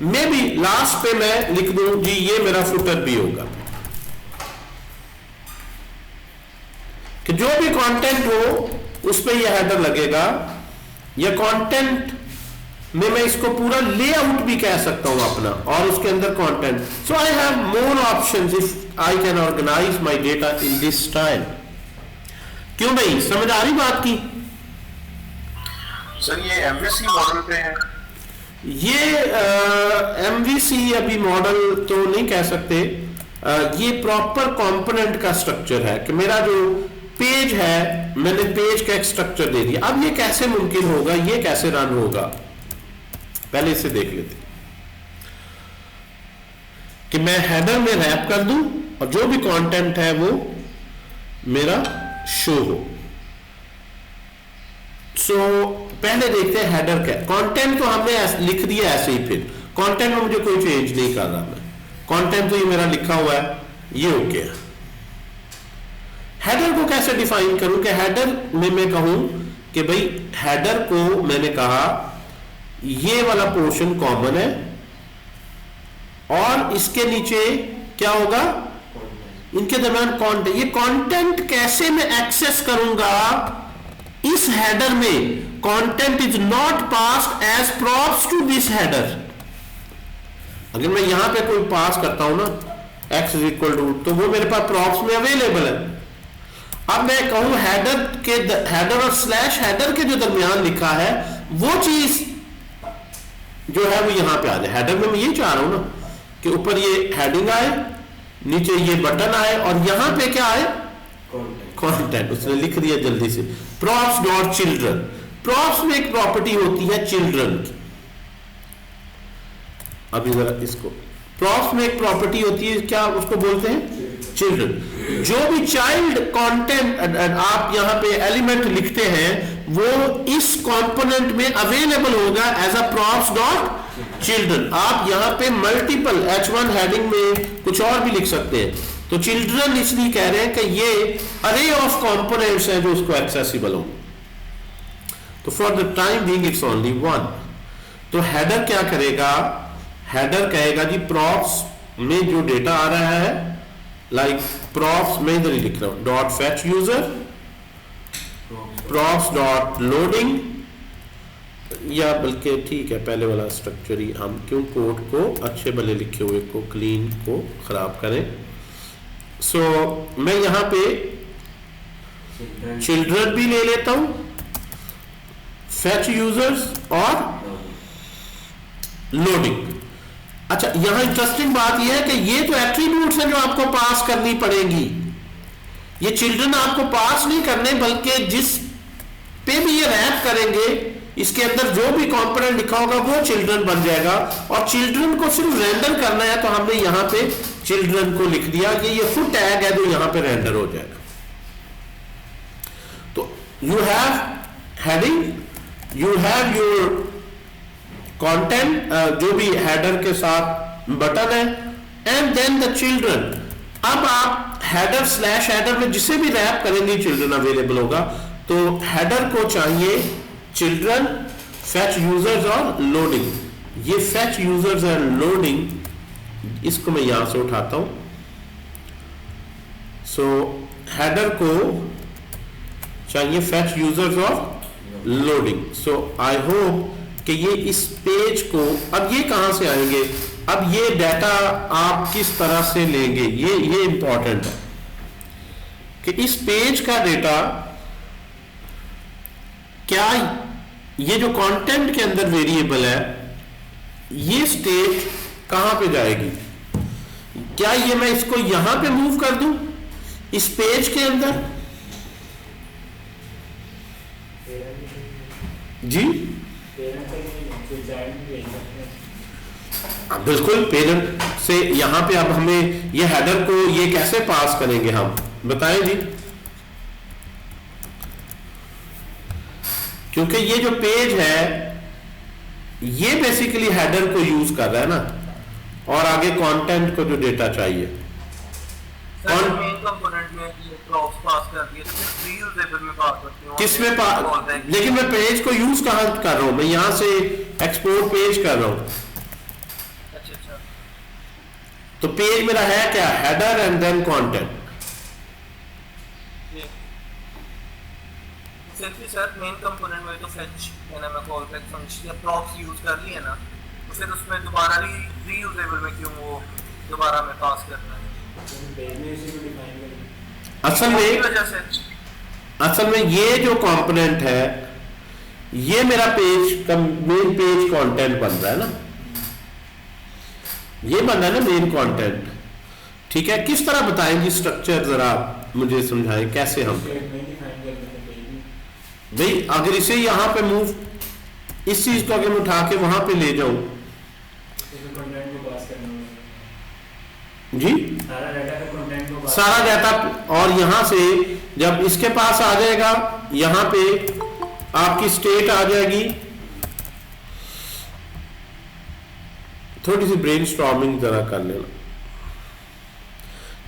Speaker 1: maybe last पे मैं लिख दूं जी ये मेरा footer भी होगा, कि जो भी कंटेंट हो उस पे ये हेडर लगेगा। या कंटेंट में मैं इसको पूरा लेआउट भी कह सकता हूं अपना, और उसके अंदर content. So I have more options if I can organise my data in this style. क्यों भाई, समझ आ रही बात की?
Speaker 2: सर ये MVC मॉडल पे है।
Speaker 1: ये MVC अभी मॉडल तो नहीं कह सकते, ये प्रॉपर कंपोनेंट का स्ट्रक्चर है कि मेरा जो पेज है, मैंने पेज का एक स्ट्रक्चर दे दिया। अब ये कैसे मुमकिन होगा, ये कैसे रन होगा, पहले इसे देख लेते कि मैं हेडर में रैप कर दूं और जो भी कंटेंट है वो मेरा शो हो। सो पहले देखते हैं हेडर क्या। कंटेंट तो हमने लिख दिया ऐसे ही, फिर कंटेंट में मुझे कोई चेंज नहीं करना। मैं कंटेंट तो ये मेरा लिखा हुआ है, ये ओके है। हेडर को कैसे डिफाइन करूं कि हेडर में मैं कहूं कि भाई हेडर को मैंने कहा ये वाला पोर्शन कॉमन है, और इसके नीचे क्या होगा, इनके दरमियान कंटेंट। ये कंटेंट कैसे मैं एक्सेस करूंगा इस हेडर में? Content is not passed as props to this header. अगर मैं यहां पे कोई पास करता हूं ना x इज इक्वल टू, तो वो मेरे पास प्रॉप्स में अवेलेबल है। अब मैं कहूं हेडर और स्लैश हेडर के जो दरमियान लिखा है वो चीज जो है वो यहां पे आ जाए। हेडर में मैं ये चाह रहा हूं ना कि ऊपर ये हेडिंग आए, नीचे ये बटन आए और यहां पे क्या आए, कंटेंट। उसने लिख दिया जल्दी से props डॉट चिल्ड्रन। props में एक प्रॉपर्टी होती है चिल्ड्रन की। अभी जरा इसको, props में एक प्रॉपर्टी होती है, क्या उसको बोलते हैं, चिल्ड्रन। जो भी चाइल्ड कंटेंट आप यहां पे एलिमेंट लिखते हैं वो इस कंपोनेंट में अवेलेबल होगा as a props dot children. आप यहां पे मल्टीपल H1 हेडिंग में कुछ और भी लिख सकते हैं। तो चिल्ड्रन इसलिए कह रहे हैं कि ये अरे ऑफ कंपोनेंट्स हैं जो उसको एक्सेसिबल हो। तो for the time being it's only one. तो हेडर क्या करेगा, हेडर कहेगा जी props में जो डेटा आ रहा है, लाइक props में इधर ही लिख रहा हूं, dot fetch user, props dot loading, या बल्कि ठीक है पहले वाला स्ट्रक्चर ही, हम क्यों कोड को अच्छे भले लिखे हुए को क्लीन को खराब करें। सो मैं यहां पे चिल्ड्रन भी ले लेता हूं, फैच यूजर्स और लोडिंग। अच्छा यहां इंटरेस्टिंग बात यह है कि ये तो एट्रीब्यूट्स हैं जो आपको पास करनी पड़ेगी। ये चिल्ड्रन आपको पास नहीं करने, बल्कि जिस पे भी ये रैप करेंगे इसके अंदर जो भी कंपोनेंट लिखा होगा वो चिल्ड्रन बन जाएगा। और चिल्ड्रन को सिर्फ रेंडर करना है, तो हमने यहां पे चिल्ड्रन को लिख दिया, ये फुट टैग है तो यहां पे रेंडर हो जाएगा। तो you have heading, you have your content, जो भी हेडर के साथ बटन है, एंड देन द चिल्ड्रन। अब आप हेडर स्लैश हेडर में जिसे भी रैप करेंगे चिल्ड्रन अवेलेबल होगा। तो हेडर को चाहिए चिल्ड्रन, फैच यूजर्स और लोडिंग। ये फैच यूजर्स एंड लोडिंग इसको मैं यहां से उठाता हूं। सो हेडर को चाहिए फैच यूजर्स और लोडिंग। सो आई होप कि ये इस पेज को, अब ये कहां से आएंगे, अब ये डाटा आप किस तरह से लेंगे, ये इंपॉर्टेंट है कि इस पेज का डेटा क्या ये जो कंटेंट के अंदर वेरिएबल है ये स्टेट कहां पे जाएगी। क्या ये मैं इसको यहां पे मूव कर दूं इस पेज के अंदर जी, बिल्कुल पेरेंट से यहां पे अब हमें ये हेडर को ये कैसे पास करेंगे हम बताएं जी, क्योंकि ये जो पेज है ये बेसिकली हेडर को यूज कर रहा है ना, और आगे कंटेंट को जो डेटा चाहिए किसमें लेकिन मैं पेज को यूज कहां कर रहा हूं, मैं यहां से एक्सपोर्ट पेज कर रहा हूं। तो पेज मेरा है क्या, header and then content.
Speaker 3: Sir main component में तो फेच यानी मैं कॉल बैक फंक्शन या प्रॉप्स यूज कर लिए ना, तो फिर उसमें दोबारा रीयूजेबल में क्यों वो दोबारा में पास करना है।
Speaker 1: असल में ये जो कंपोनेंट है ये मेरा पेज का मेन पेज कंटेंट बन रहा है ना, ये बन रहा है ना मेन कंटेंट। ठीक है, किस तरह बताएंगे स्ट्रक्चर, जरा मुझे समझाएं कैसे हम भाई, अगर इसे यहां पे मूव, इस चीज को अगर मैं उठा के वहां पे ले जाऊं जी, सारा डाटा, और यहां से जब इसके पास आ जाएगा यहां पे आपकी स्टेट आ जाएगी। थोड़ी सी ब्रेनस्टॉर्मिंग जरा कर लेना।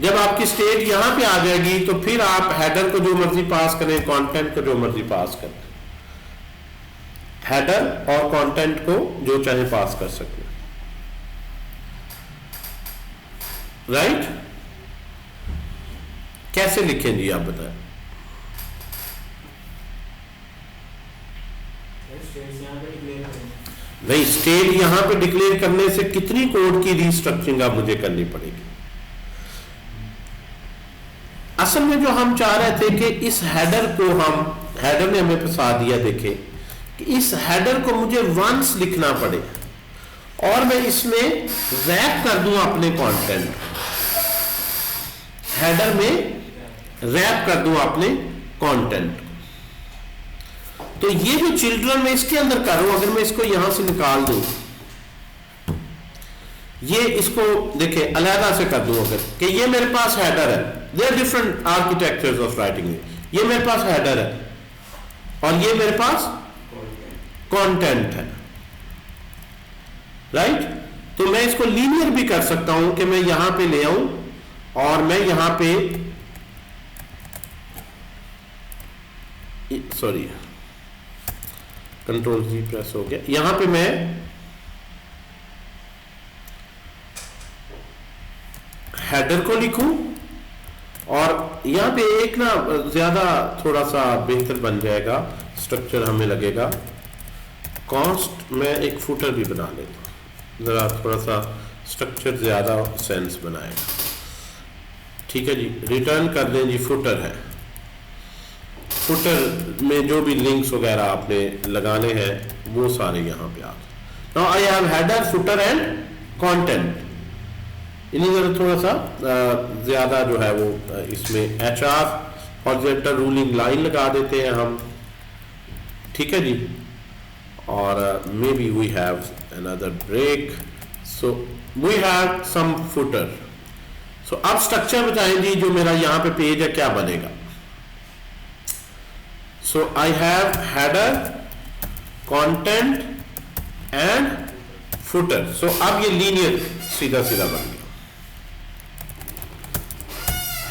Speaker 1: जब आपकी स्टेट यहां पे आ जाएगी तो फिर आप हेडर को जो मर्जी पास करें, कंटेंट को जो मर्जी पास करें, हेडर और कंटेंट को जो चाहे पास कर सकते हैं, राइट। कैसे लिखें जी आप बताएं। भाई स्टेट यहां पे डिक्लेयर करने से कितनी कोड की रीस्ट्रक्चरिंग आप मुझे करनी पड़ेगी। असल में जो हम चाह रहे थे कि इस हेडर को हेडर ने हमें फंसा दिया, देखे कि इस हेडर को मुझे वंस लिखना पड़े और मैं इसमें रैप कर दूं अपने कंटेंट। हेडर में रैप कर दूं अपने कंटेंट। तो ये जो चिल्ड्रन मैं इसके अंदर कर रहा हूं, अगर मैं इसको यहां से निकाल दूं, ये इसको देखे अलहदा से कर दूं अगर कि ये मेरे पास हेडर है, there different architectures of writing, ये मेरे पास हेडर है और ये मेरे पास कंटेंट है, राइट। तो मैं इसको लीनियर भी कर सकता हूं कि मैं यहां पे ले आऊं और मैं यहां पे सॉरी कंट्रोल जी प्रेस हो गया, यहां पे मैं हेडर को लिखूं और यहां पे एक ना ज्यादा थोड़ा सा बेहतर बन जाएगा स्ट्रक्चर, हमें लगेगा कॉस्ट में एक फुटर भी बना लेता हूं, जरा थोड़ा सा स्ट्रक्चर ज्यादा सेंस बनाएगा। ठीक है जी, रिटर्न कर दें जी, फुटर है। फुटर में जो भी लिंक्स वगैरह आपने लगाने हैं वो सारे यहाँ पे आ गए। Now I have header, footer and content. इन्हीं तरह थोड़ा सा ज्यादा जो है वो इसमें HR हॉरिजॉन्टल रूलिंग लाइन लगा देते हैं हम। ठीक है जी, और maybe we have another break, so we have some footer. So अब स्ट्रक्चर बताएं जी, जो मेरा यहाँ पे पेज है क्या बनेगा। So I have header, content and footer. So अब ये linear सीधा सीधा बन गया।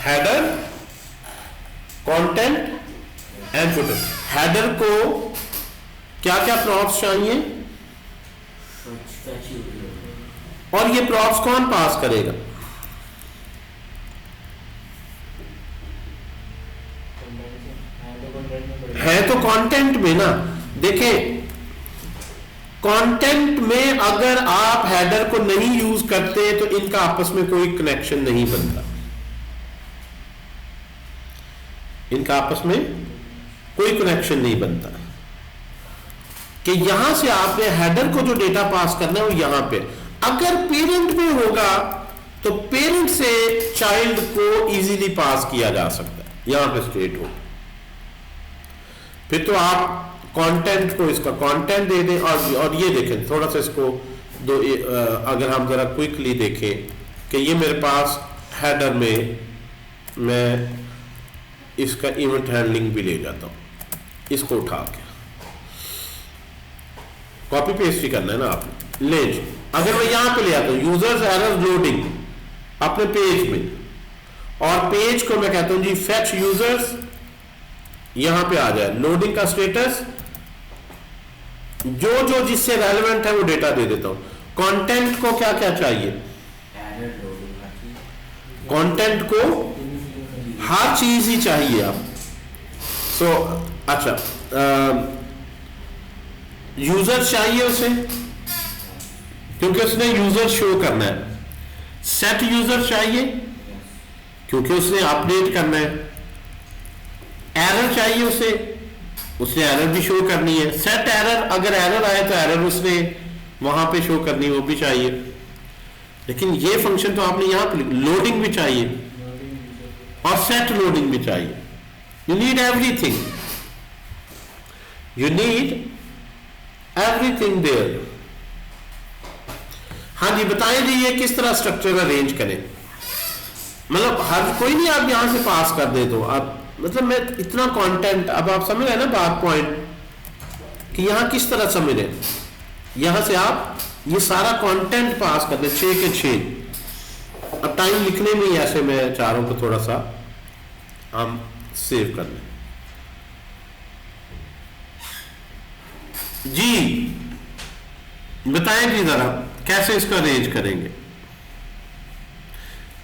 Speaker 1: Header, content and footer. Header को क्या क्या props चाहिए और ये props कौन पास करेगा? है तो कंटेंट में ना। देखें, कंटेंट में अगर आप हेडर को नहीं यूज करते तो इनका आपस में कोई कनेक्शन नहीं बनता, इनका आपस में कोई कनेक्शन नहीं बनता कि यहां से आपने हेडर को जो डेटा पास करना है वो यहां पे, अगर पेरेंट में होगा तो पेरेंट से चाइल्ड को इजीली पास किया जा सकता है, यहां पे स्ट्रेट हो। फिर तो आप कंटेंट को इसका कंटेंट दे दें और ये देखें थोड़ा सा इसको दो, अगर हम जरा क्विकली देखें कि ये मेरे पास हेडर में मैं इसका इवेंट हैंडलिंग भी ले जाता हूं, इसको उठा के कॉपी पेस्ट ही करना है ना आपने। ले जी, अगर मैं यहां पे ले आता हूं यूजर्स एरर लोडिंग अपने पेज में, और पेज को मैं कहता हूं जी फेच यूजर्स, यहां पे आ जाए लोडिंग का स्टेटस, जो जो जिससे रेलेवेंट है वो डेटा दे देता हूं। कंटेंट को क्या क्या चाहिए, कंटेंट को हर चीज ही चाहिए आप। सो अच्छा, यूजर चाहिए उसे क्योंकि उसने यूजर शो करना है, सेट यूजर चाहिए क्योंकि उसने अपडेट करना है, एरर चाहिए उसे, उसने एरर भी शो करनी है, सेट एरर, अगर एरर आए तो एरर उसने वहां पे शो करनी, वो भी चाहिए। लेकिन ये फंक्शन तो आपने यहां पे लोडिंग भी चाहिए और सेट लोडिंग भी चाहिए। You need everything, you need everything there. हाँ जी, बताएं जी ये किस तरह स्ट्रक्चर अरेंज करें, मतलब हर कोई नहीं आप यहां से पास कर दे तो आप, मतलब मैं इतना कंटेंट, अब आप समझ रहे हैं ना बात पॉइंट कि यहां किस तरह समझ रहे हैं, यहां से आप ये सारा कंटेंट पास कर दे 6 के 6। अब टाइम लिखने में ही ऐसे मैं चाह रहा हूं कि थोड़ा सा हम सेव कर लें जी। बताएं जी जरा कैसे इसको अरेंज करेंगे।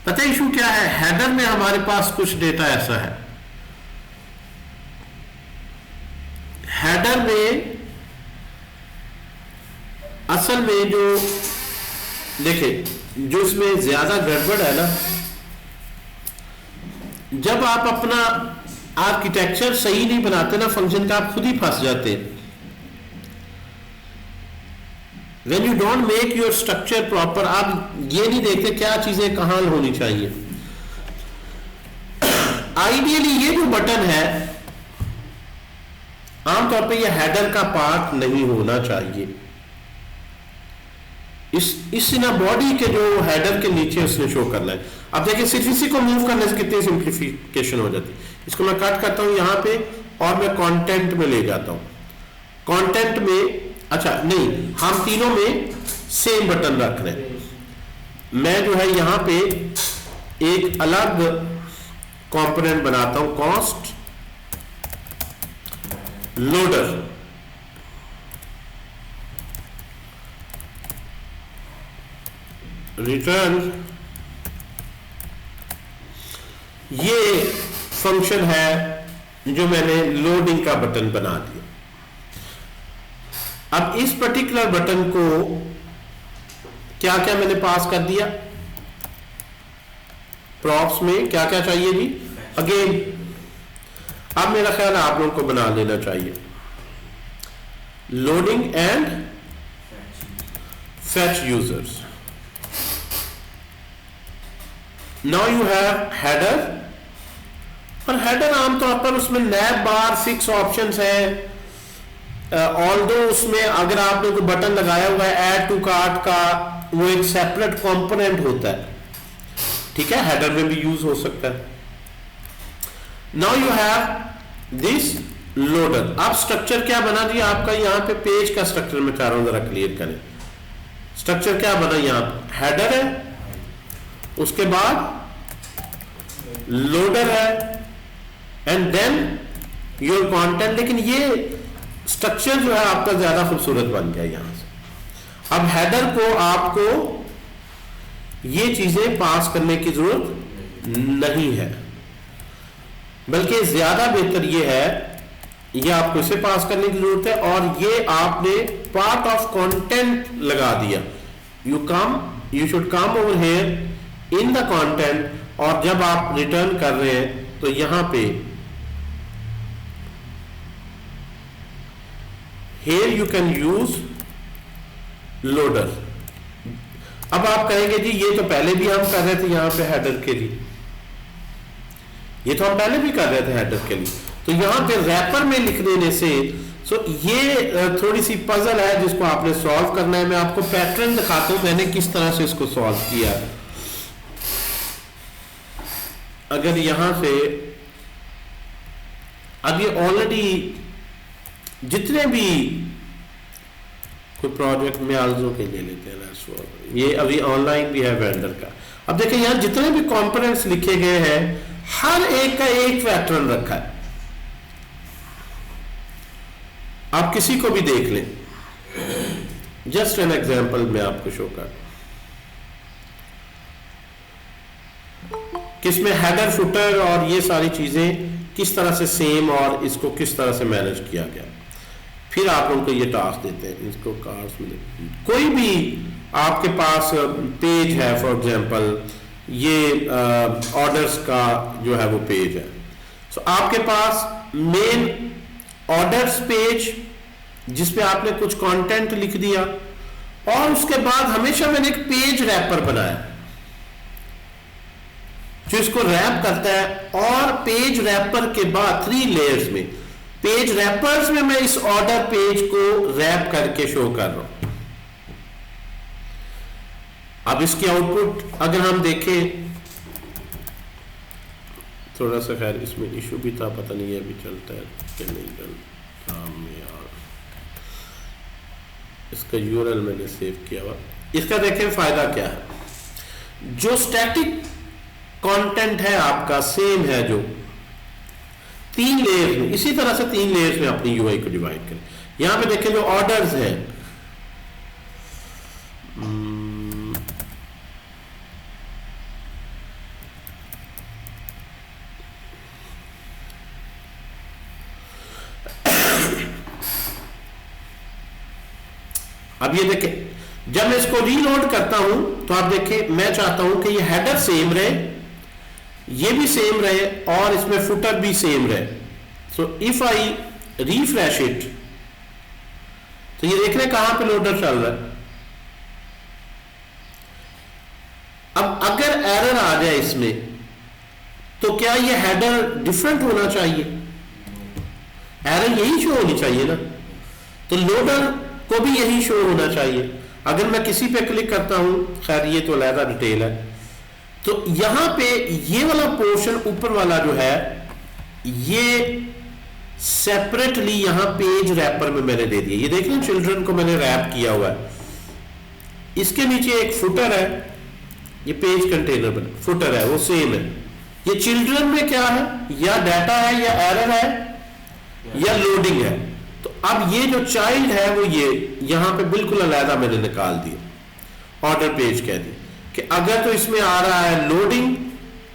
Speaker 1: पता है इशू क्या है, हेडर में हमारे पास कुछ डेटा ऐसा है, हेडर में असल में जो देखें जो इसमें ज्यादा गड़बड़ है ना, जब आप अपना आर्किटेक्चर सही नहीं बनाते ना फंक्शन का, आप खुद ही फंस जाते हैं। When you don't make your structure proper, आप ये नहीं देखते क्या चीजें कहां होनी चाहिए। आइडियली ये जो बटन है आमतौर पे ये हेडर का पार्ट नहीं होना चाहिए। इस ना बॉडी के जो हेडर के नीचे उसने शो करना है। अब देखिए सिर्फ इसी को मूव करने से कितनी सिंप्लीफिकेशन हो जाती है। इसको मैं कट करता हूं यहां पे और मैं कंटेंट में ले जाता हूं। कंटेंट में अच्छा नहीं, हम तीनों में सेम बटन रख रहे हैं। मैं जो है यहां पे एक अलग कंपोनेंट बनाता हूं, कॉस्ट लोडर। रिटर्न ये फंक्शन है जो मैंने लोडिंग का बटन बना दिया। अब इस पर्टिकुलर बटन को क्या क्या मैंने पास कर दिया, प्रॉप्स में क्या क्या चाहिए जी, अगेन अब मेरा ख्याल है आप लोगों को बना लेना चाहिए loading and fetch users. Now you have header, और हेडर आमतौर पर उसमें नैब बार फिक्स ऑप्शंस है। ऑल्दो उसमें अगर आपने कोई बटन लगाया हुआ है ऐड टू कार्ट का, वो एक सेपरेट कंपोनेंट होता है, ठीक है, हेडर में भी यूज हो सकता है। Now you have this loader. अब स्ट्रक्चर क्या बना दिया आपका, यहाँ पे पेज का स्ट्रक्चर में चाह रहा हूं, जरा क्लियर करें। स्ट्रक्चर क्या बना, यहाँ पे हेडर है, उसके बाद लोडर है, एंड देन योर कंटेंट। लेकिन ये स्ट्रक्चर जो है आपका ज्यादा खूबसूरत बन गया यहां से। अब हेडर को आपको ये चीजें पास करने की जरूरत नहीं है, बल्कि ज्यादा बेहतर ये है, ये आपको इसे पास करने की जरूरत है, और ये आपने पार्ट ऑफ कंटेंट लगा दिया। You should come over here in the content, और जब आप रिटर्न कर रहे हैं तो यहां पे here you can use loader। अब आप कहेंगे जी ये तो पहले भी हम कर रहे थे यहां पे हेडर के लिए, ये तो हम पहले भी कर रहे थे हेडर के लिए, तो यहां पे रैपर में लिख देने से ये थोड़ी सी पजल है जिसको आपने सॉल्व करना है। मैं आपको पैटर्न दिखाता हूं मैंने किस तरह से इसको सॉल्व किया है। अगर यहां से अब ये ऑलरेडी जितने भी कोई प्रोजेक्ट में आर्जो के ले लेते हैं ना, ये अभी ऑनलाइन भी है वेंडर का। अब देखिए यहां जितने भी कंपोनेंट्स लिखे गए हैं हर एक का एक पैटर्न रखा है। आप किसी को भी देख लें, जस्ट एन एग्जांपल मैं आपको शो कर, किसमें हेडर फुटर और ये सारी चीजें किस तरह से सेम, और इसको किस तरह से मैनेज किया गया। फिर आप उनको ये टास्क देते हैं, इसको कार्ड्स में कोई भी आपके पास पेज है, फॉर एग्जांपल ये ऑर्डर्स का जो है वो पेज है, सो आपके पास मेन ऑर्डर्स पेज जिसपे आपने कुछ कंटेंट लिख दिया, और उसके बाद हमेशा मैंने एक पेज रैपर बनाया जो इसको रैप करता है, और पेज रैपर के बाद 3 लेयर्स में, पेज रैपर्स में मैं इस ऑर्डर पेज को रैप करके शो कर रहा हूं। अब इसकी आउटपुट अगर हम देखें, थोड़ा सा खैर इसमें इशू भी था, पता नहीं है अभी चलता है कि नहीं चलता यार। इसका यूआरएल मैंने सेव किया हुआ। इसका देखें फायदा क्या है, जो स्टैटिक कंटेंट है आपका सेम है, जो 3 लेयर्स में, इसी तरह से 3 लेयर्स में अपनी यूआई को डिवाइड करें। यहां पे देखें जो ऑर्डर्स हैं, अब ये देखें जब मैं इसको रीलोड करता हूं तो आप देखें मैं चाहता हूं कि ये हेडर सेम रहे, ये भी सेम रहे, और इसमें फुटर भी सेम रहे। So if I refresh it तो ये देख रहे हैं कहां पे लोडर चल रहा है। अब अगर एरर आ जाए इसमें तो क्या ये हेडर डिफरेंट होना चाहिए? एरर यही शो होनी चाहिए ना, तो लोडर को भी यही शो होना चाहिए। अगर मैं किसी पे क्लिक करता हूं, खैर ये तो अलग डिटेल है, तो यहां पे ये वाला पोर्शन ऊपर वाला जो है ये सेपरेटली यहां पेज रैपर में मैंने दे दिया। ये देख लो चिल्ड्रन को मैंने रैप किया हुआ है, इसके नीचे एक फुटर है, ये पेज कंटेनर बना फुटर है वो सेम है। ये चिल्ड्रन में क्या है, या डाटा है या एरर है या लोडिंग है। तो अब ये जो चाइल्ड है वो ये यहां पे बिल्कुल अलग मैंने निकाल दिया, ऑर्डर पेज कह दिया कि अगर तो इसमें आ रहा है लोडिंग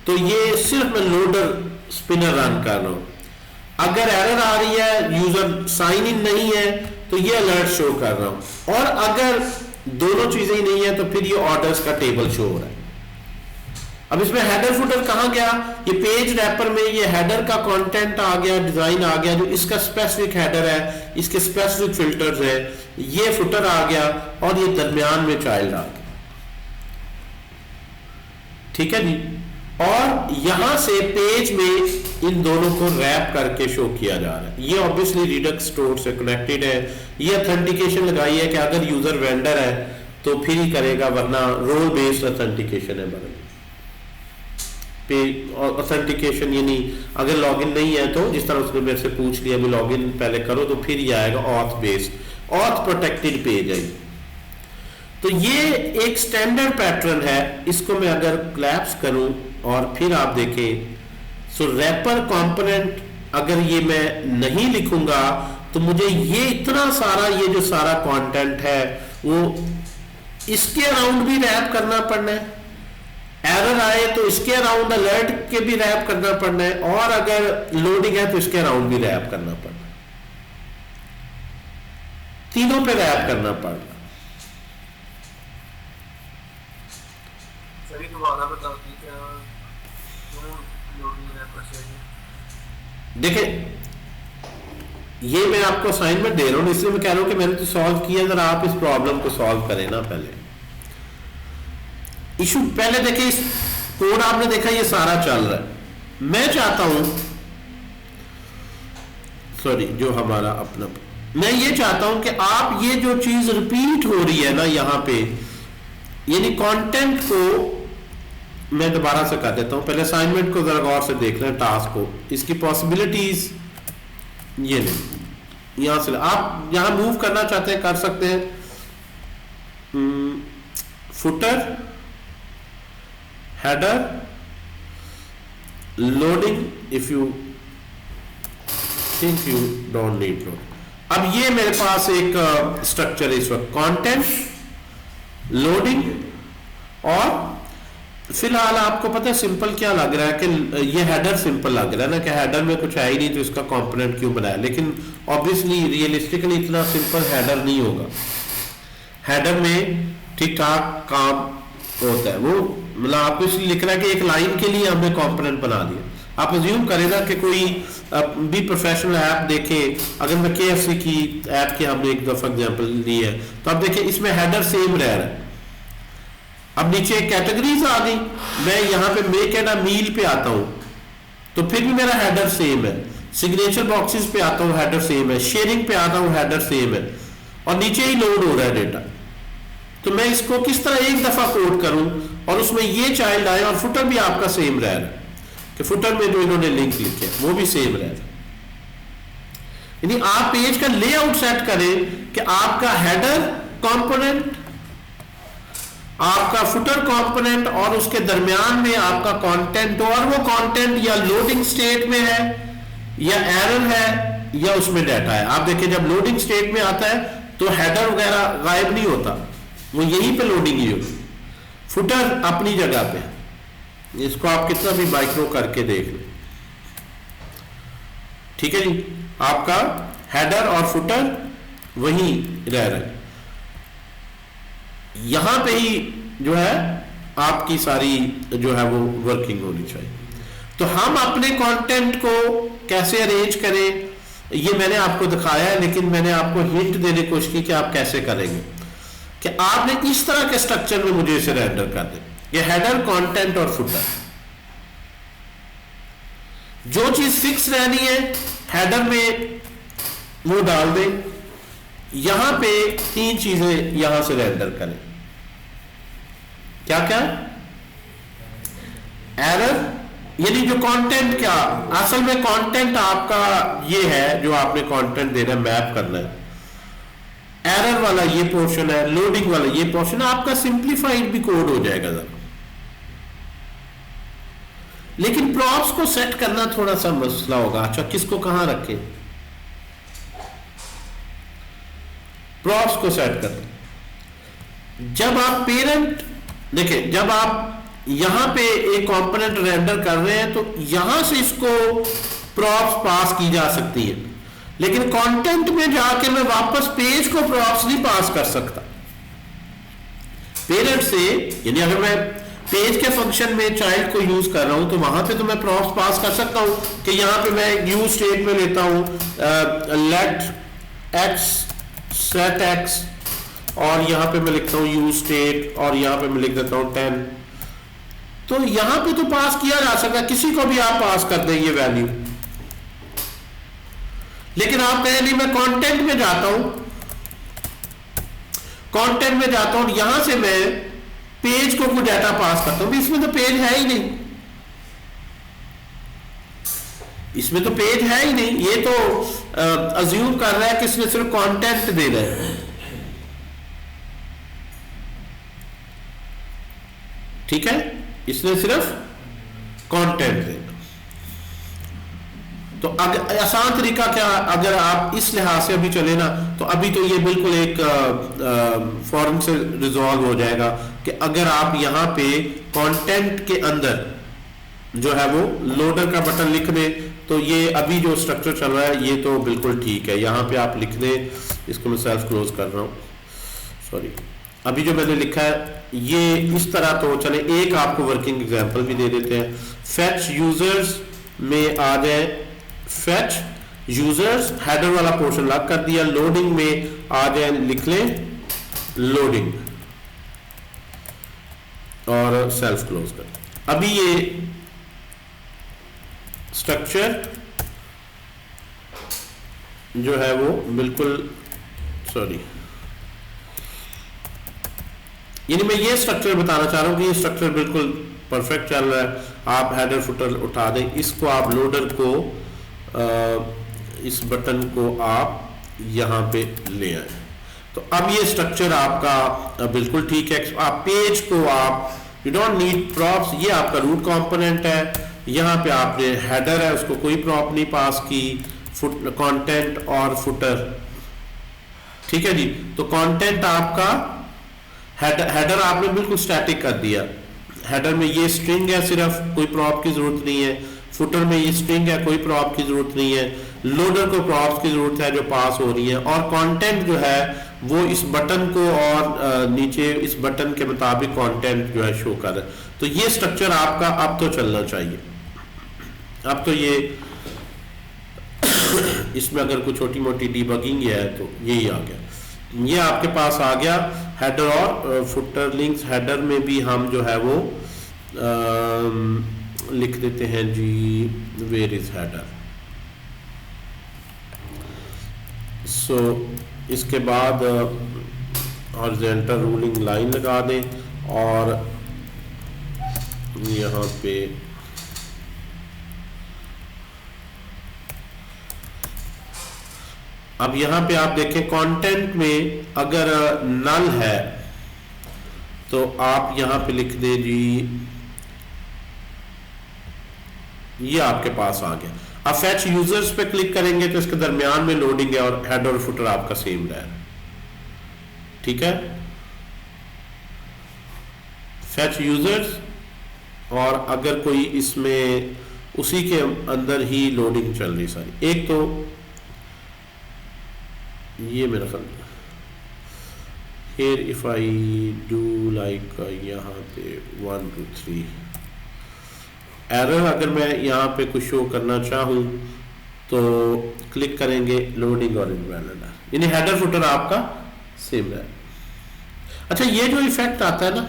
Speaker 1: तो ये सिर्फ मैं लोडर स्पिनर रन कर रहा हूं, अगर एरर आ रही है यूजर साइन इन नहीं है तो ये अलर्ट शो कर रहा हूं, और अगर दोनों चीजें ही नहीं है तो फिर ये ऑर्डर्स का टेबल शो हो रहा है। अब इसमें हेडर फुटर कहां गया, ये पेज रैपर में ये हेडर का कंटेंट आ गया, डिजाइन आ गया, जो इसका स्पेसिफिक हेडर है, इसके स्पेसिफिक फिल्टर्स है, ये फुटर आ गया और ये दरमियान में चाइल्ड आ गया। ठीक है जी, और यहां से पेज में इन दोनों को रैप करके शो किया जा रहा है। ये ऑब्वियसली रिडक्स स्टोर से कनेक्टेड है, ये ऑथेंटिकेशन लगाई है कि अगर यूजर वेंडर है तो फिर ही करेगा, वरना रोल बेस्ड ऑथेंटिकेशन है बने पे। ऑथेंटिकेशन यानी अगर लॉगिन नहीं है तो जिस तरह उसने मेरे से पूछ लिया भी लॉगिन पहले करो तो फिर ही आएगा auth based, auth protected page है। तो ये एक स्टैंडर्ड पैटर्न है, इसको मैं अगर क्लैप्स करूं और फिर आप देखें, सो रैपर कंपोनेंट अगर ये मैं नहीं लिखूंगा तो मुझे ये इतना सारा, ये जो सारा कंटेंट है वो इसके अराउंड भी रैप करना पड़ना है, एरर आए तो इसके अराउंड अलर्ट के भी रैप करना पड़ना है, और अगर लोडिंग है तो इसके अराउंड भी रैप करना पड़ना है, तीनों पे रैप करना पड़ना। देखिए ये मैं आपको असाइनमेंट दे रहा हूं, इसलिए मैं कह रहा हूं कि मैंने तो सॉल्व किया, जरा आप इस प्रॉब्लम को सॉल्व करें ना। पहले इशू पहले देखिए, इस कोड आपने देखा ये सारा चल रहा है। मैं चाहता हूं, सॉरी जो हमारा अपना, मैं ये चाहता हूं कि आप ये जो चीज रिपीट हो रही है ना यहां पे, यानी कंटेंट को मैं दोबारा से कर देता हूं। पहले असाइनमेंट को जरा गौर से देख लें, टास्क को, इसकी पॉसिबिलिटीज ये नहीं, यहां से आप यहां मूव करना चाहते हैं कर सकते हैं। Footer, header, loading if you think you don't need load. अब ये मेरे पास एक स्ट्रक्चर है इस वक्त, कंटेंट, लोडिंग, और फिलहाल आपको पता है सिंपल क्या लग रहा है कि ये हेडर सिंपल लग रहा है ना, कि हेडर में कुछ है ही नहीं तो इसका कंपोनेंट क्यों बनाया, लेकिन ऑब्वियसली रियलिस्टिकली इतना सिंपल हेडर नहीं होगा। हेडर में ठीक ठाक काम होता है, वो मतलब आपको इसलिए लिख रहा है कि एक लाइन के लिए हमने कंपोनेंट बना दिया। आप अज्यूम करेगा कि कोई भी प्रोफेशनल ऐप देखे, अगर मैं KFC की ऐप की हमने एक दफा एग्जांपल ली है तो आप देखिए इसमें हेडर सेम रह रहा है। अब नीचे कैटेगरीज आ गई, मैं यहां पे मेक एंड अ मील पे आता हूं तो फिर भी मेरा हेडर सेम है, सिग्नेचर बॉक्सेस पे आता हूं हेडर सेम है, शेयरिंग पे आता हूं हेडर सेम है, और नीचे ही लोड हो रहा है डेटा। तो मैं इसको किस तरह एक दफा कोड करूं और उसमें ये चाइल्ड आए, और फुटर भी आपका सेम रह रहा है कि फुटर में जो इन्होंने लिंक लिखे वो भी सेम रह रहा है। यानी आप पेज का लेआउट सेट करें कि आपका हेडर कंपोनेंट, आपका फुटर कंपोनेंट, और उसके दरमियान में आपका कंटेंट, और वो कंटेंट या लोडिंग स्टेट में है या एरर है या उसमें डाटा है। आप देखिए जब लोडिंग स्टेट में आता है तो हेडर वगैरह गायब नहीं होता, वो यहीं पे लोडिंग ही होती, फुटर अपनी जगह पे। इसको आप कितना भी माइक्रो करके देख लें, ठीक है जी, आपका हेडर और फुटर वहीं रह रहा है, यहां पे ही जो है आपकी सारी जो है वो वर्किंग होनी चाहिए। तो हम अपने कंटेंट को कैसे अरेंज करें ये मैंने आपको दिखाया है, लेकिन मैंने आपको हिंट देने की कोशिश की कि आप कैसे करेंगे, कि आपने इस तरह के स्ट्रक्चर में मुझे इसे रेंडर कर दे, ये हेडर, कंटेंट और फुटर। जो चीज फिक्स रहनी है हेडर में वो डाल दें। यहां पे 3 चीजें यहां से रेंडर करें। क्या क्या? एरर, यानी जो कंटेंट, क्या असल में कंटेंट आपका ये है जो आपने कंटेंट देना है, मैप करना है। एरर वाला ये पोर्शन है, लोडिंग वाला ये पोर्शन है। आपका सिंप्लीफाइड भी कोड हो जाएगा जरा, लेकिन प्रॉप्स को सेट करना थोड़ा सा मसला होगा। अच्छा, किसको कहां रखें? प्रॉप्स को सेट करना। जब आप पेरेंट देखें, जब आप यहां पे एक कंपोनेंट रेंडर कर रहे हैं तो यहां से इसको प्रॉप्स पास की जा सकती है, लेकिन कंटेंट में जाके मैं वापस पेज को प्रॉप्स नहीं पास कर सकता पेरेंट से। यानी अगर मैं पेज के फंक्शन में चाइल्ड को यूज कर रहा हूं तो वहां पे तो मैं प्रॉप्स पास कर सकता हूं कि यहां पे मैं यूज स्टेट में लेता हूं लेट एक्स सेट एक्स, और यहां पे मैं लिखता हूं यूज स्टेट, और यहां पे मैं लिख देता हूं 10। तो यहां पे तो पास किया जा सकता है, किसी को भी आप पास कर दें ये वैल्यू। लेकिन आप कहें नहीं, मैं कंटेंट में जाता हूं, कंटेंट में जाता हूं, यहां से मैं पेज को कोई डाटा पास करता हूं। इसमें तो पेज है ही नहीं, इसमें तो पेज है ही नहीं। ये तो अज्यूम कर रहा है कि इसमें सिर्फ कंटेंट दे रहा है। ठीक है, इसने सिर्फ कंटेंट देना। तो अगर आसान तरीका क्या, अगर आप इस लिहाज से अभी चले ना, तो अभी तो ये बिल्कुल एक फौरन से रिजॉल्व हो जाएगा कि अगर आप यहां पे कंटेंट के अंदर जो है वो लोडर का बटन लिख दें, तो ये अभी जो स्ट्रक्चर चल रहा है ये तो बिल्कुल ठीक है। यहां पे आप लिख दें, इसको मैं सेल्फ क्लोज कर रहा हूं, सॉरी। अभी जो मैंने लिखा है ये इस तरह तो चले। एक आपको वर्किंग एग्जांपल भी दे देते हैं। फेच यूजर्स में आ जाए, फेच यूजर्स हेडर वाला पोर्शन लॉक कर दिया। लोडिंग में आ जाए, लिख लें लोडिंग और सेल्फ क्लोज कर। अभी ये स्ट्रक्चर जो है वो बिल्कुल, सॉरी, यानी मैं ये स्ट्रक्चर बताना चाह रहा हूं कि ये स्ट्रक्चर बिल्कुल परफेक्ट चल रहा है। आप हेडर फुटर उठा दें, इसको आप लोडर को इस बटन को आप यहां पे ले आए, तो अब ये स्ट्रक्चर आपका बिल्कुल ठीक है। आप पेज को आप यू डोंट नीड प्रॉप्स, ये आपका रूट कंपोनेंट है। यहां पे आपने हेडर है, उसको कोई प्रॉप नहीं पास की, कंटेंट और फुटर। ठीक है जी, तो कंटेंट आपका हेडर आपने बिल्कुल स्टैटिक कर दिया। हेडर में ये स्ट्रिंग है, सिर्फ कोई प्रॉप की जरूरत नहीं है। फुटर में ये स्ट्रिंग है, कोई प्रॉप की जरूरत नहीं है। लोडर को प्रॉप्स की जरूरत है जो पास हो रही है, और कंटेंट जो है वो इस बटन को और नीचे इस बटन के मुताबिक कंटेंट जो है शो कर रहा है। तो ये स्ट्रक्चर आपका अब तो चलना चाहिए। अब तो ये इसमें अगर कोई छोटी मोटी डीबगिंग है तो यही आ गया, ये आपके पास आ गया। हेडर और फुटर लिंक्स, हेडर में भी हम जो है वो लिख देते हैं जी वेयर इज हेडर। सो इसके बाद हॉरिजॉन्टल रूलिंग लाइन लगा दें, और यहाँ पे अब यहां पे आप देखें कंटेंट में अगर नल है तो आप यहां पे लिख दें जी, ये आपके पास आ गया। अब फैच यूजर्स पे क्लिक करेंगे तो इसके दरमियान में लोडिंग है और हेडर और फुटर आपका सेम रहा है। ठीक है, फैच यूजर्स, और अगर कोई इसमें उसी के अंदर ही लोडिंग चल रही सारी। एक तो ये मेरा ख्याल here if I do like यहाँ पे 1 2 3 एरर, अगर मैं यहाँ पे कुछ शो करना चाहूँ तो क्लिक करेंगे लोडिंग और इनवैलिड, यानी हेडर फुटर आपका सेम है। अच्छा, ये जो इफेक्ट आता है ना,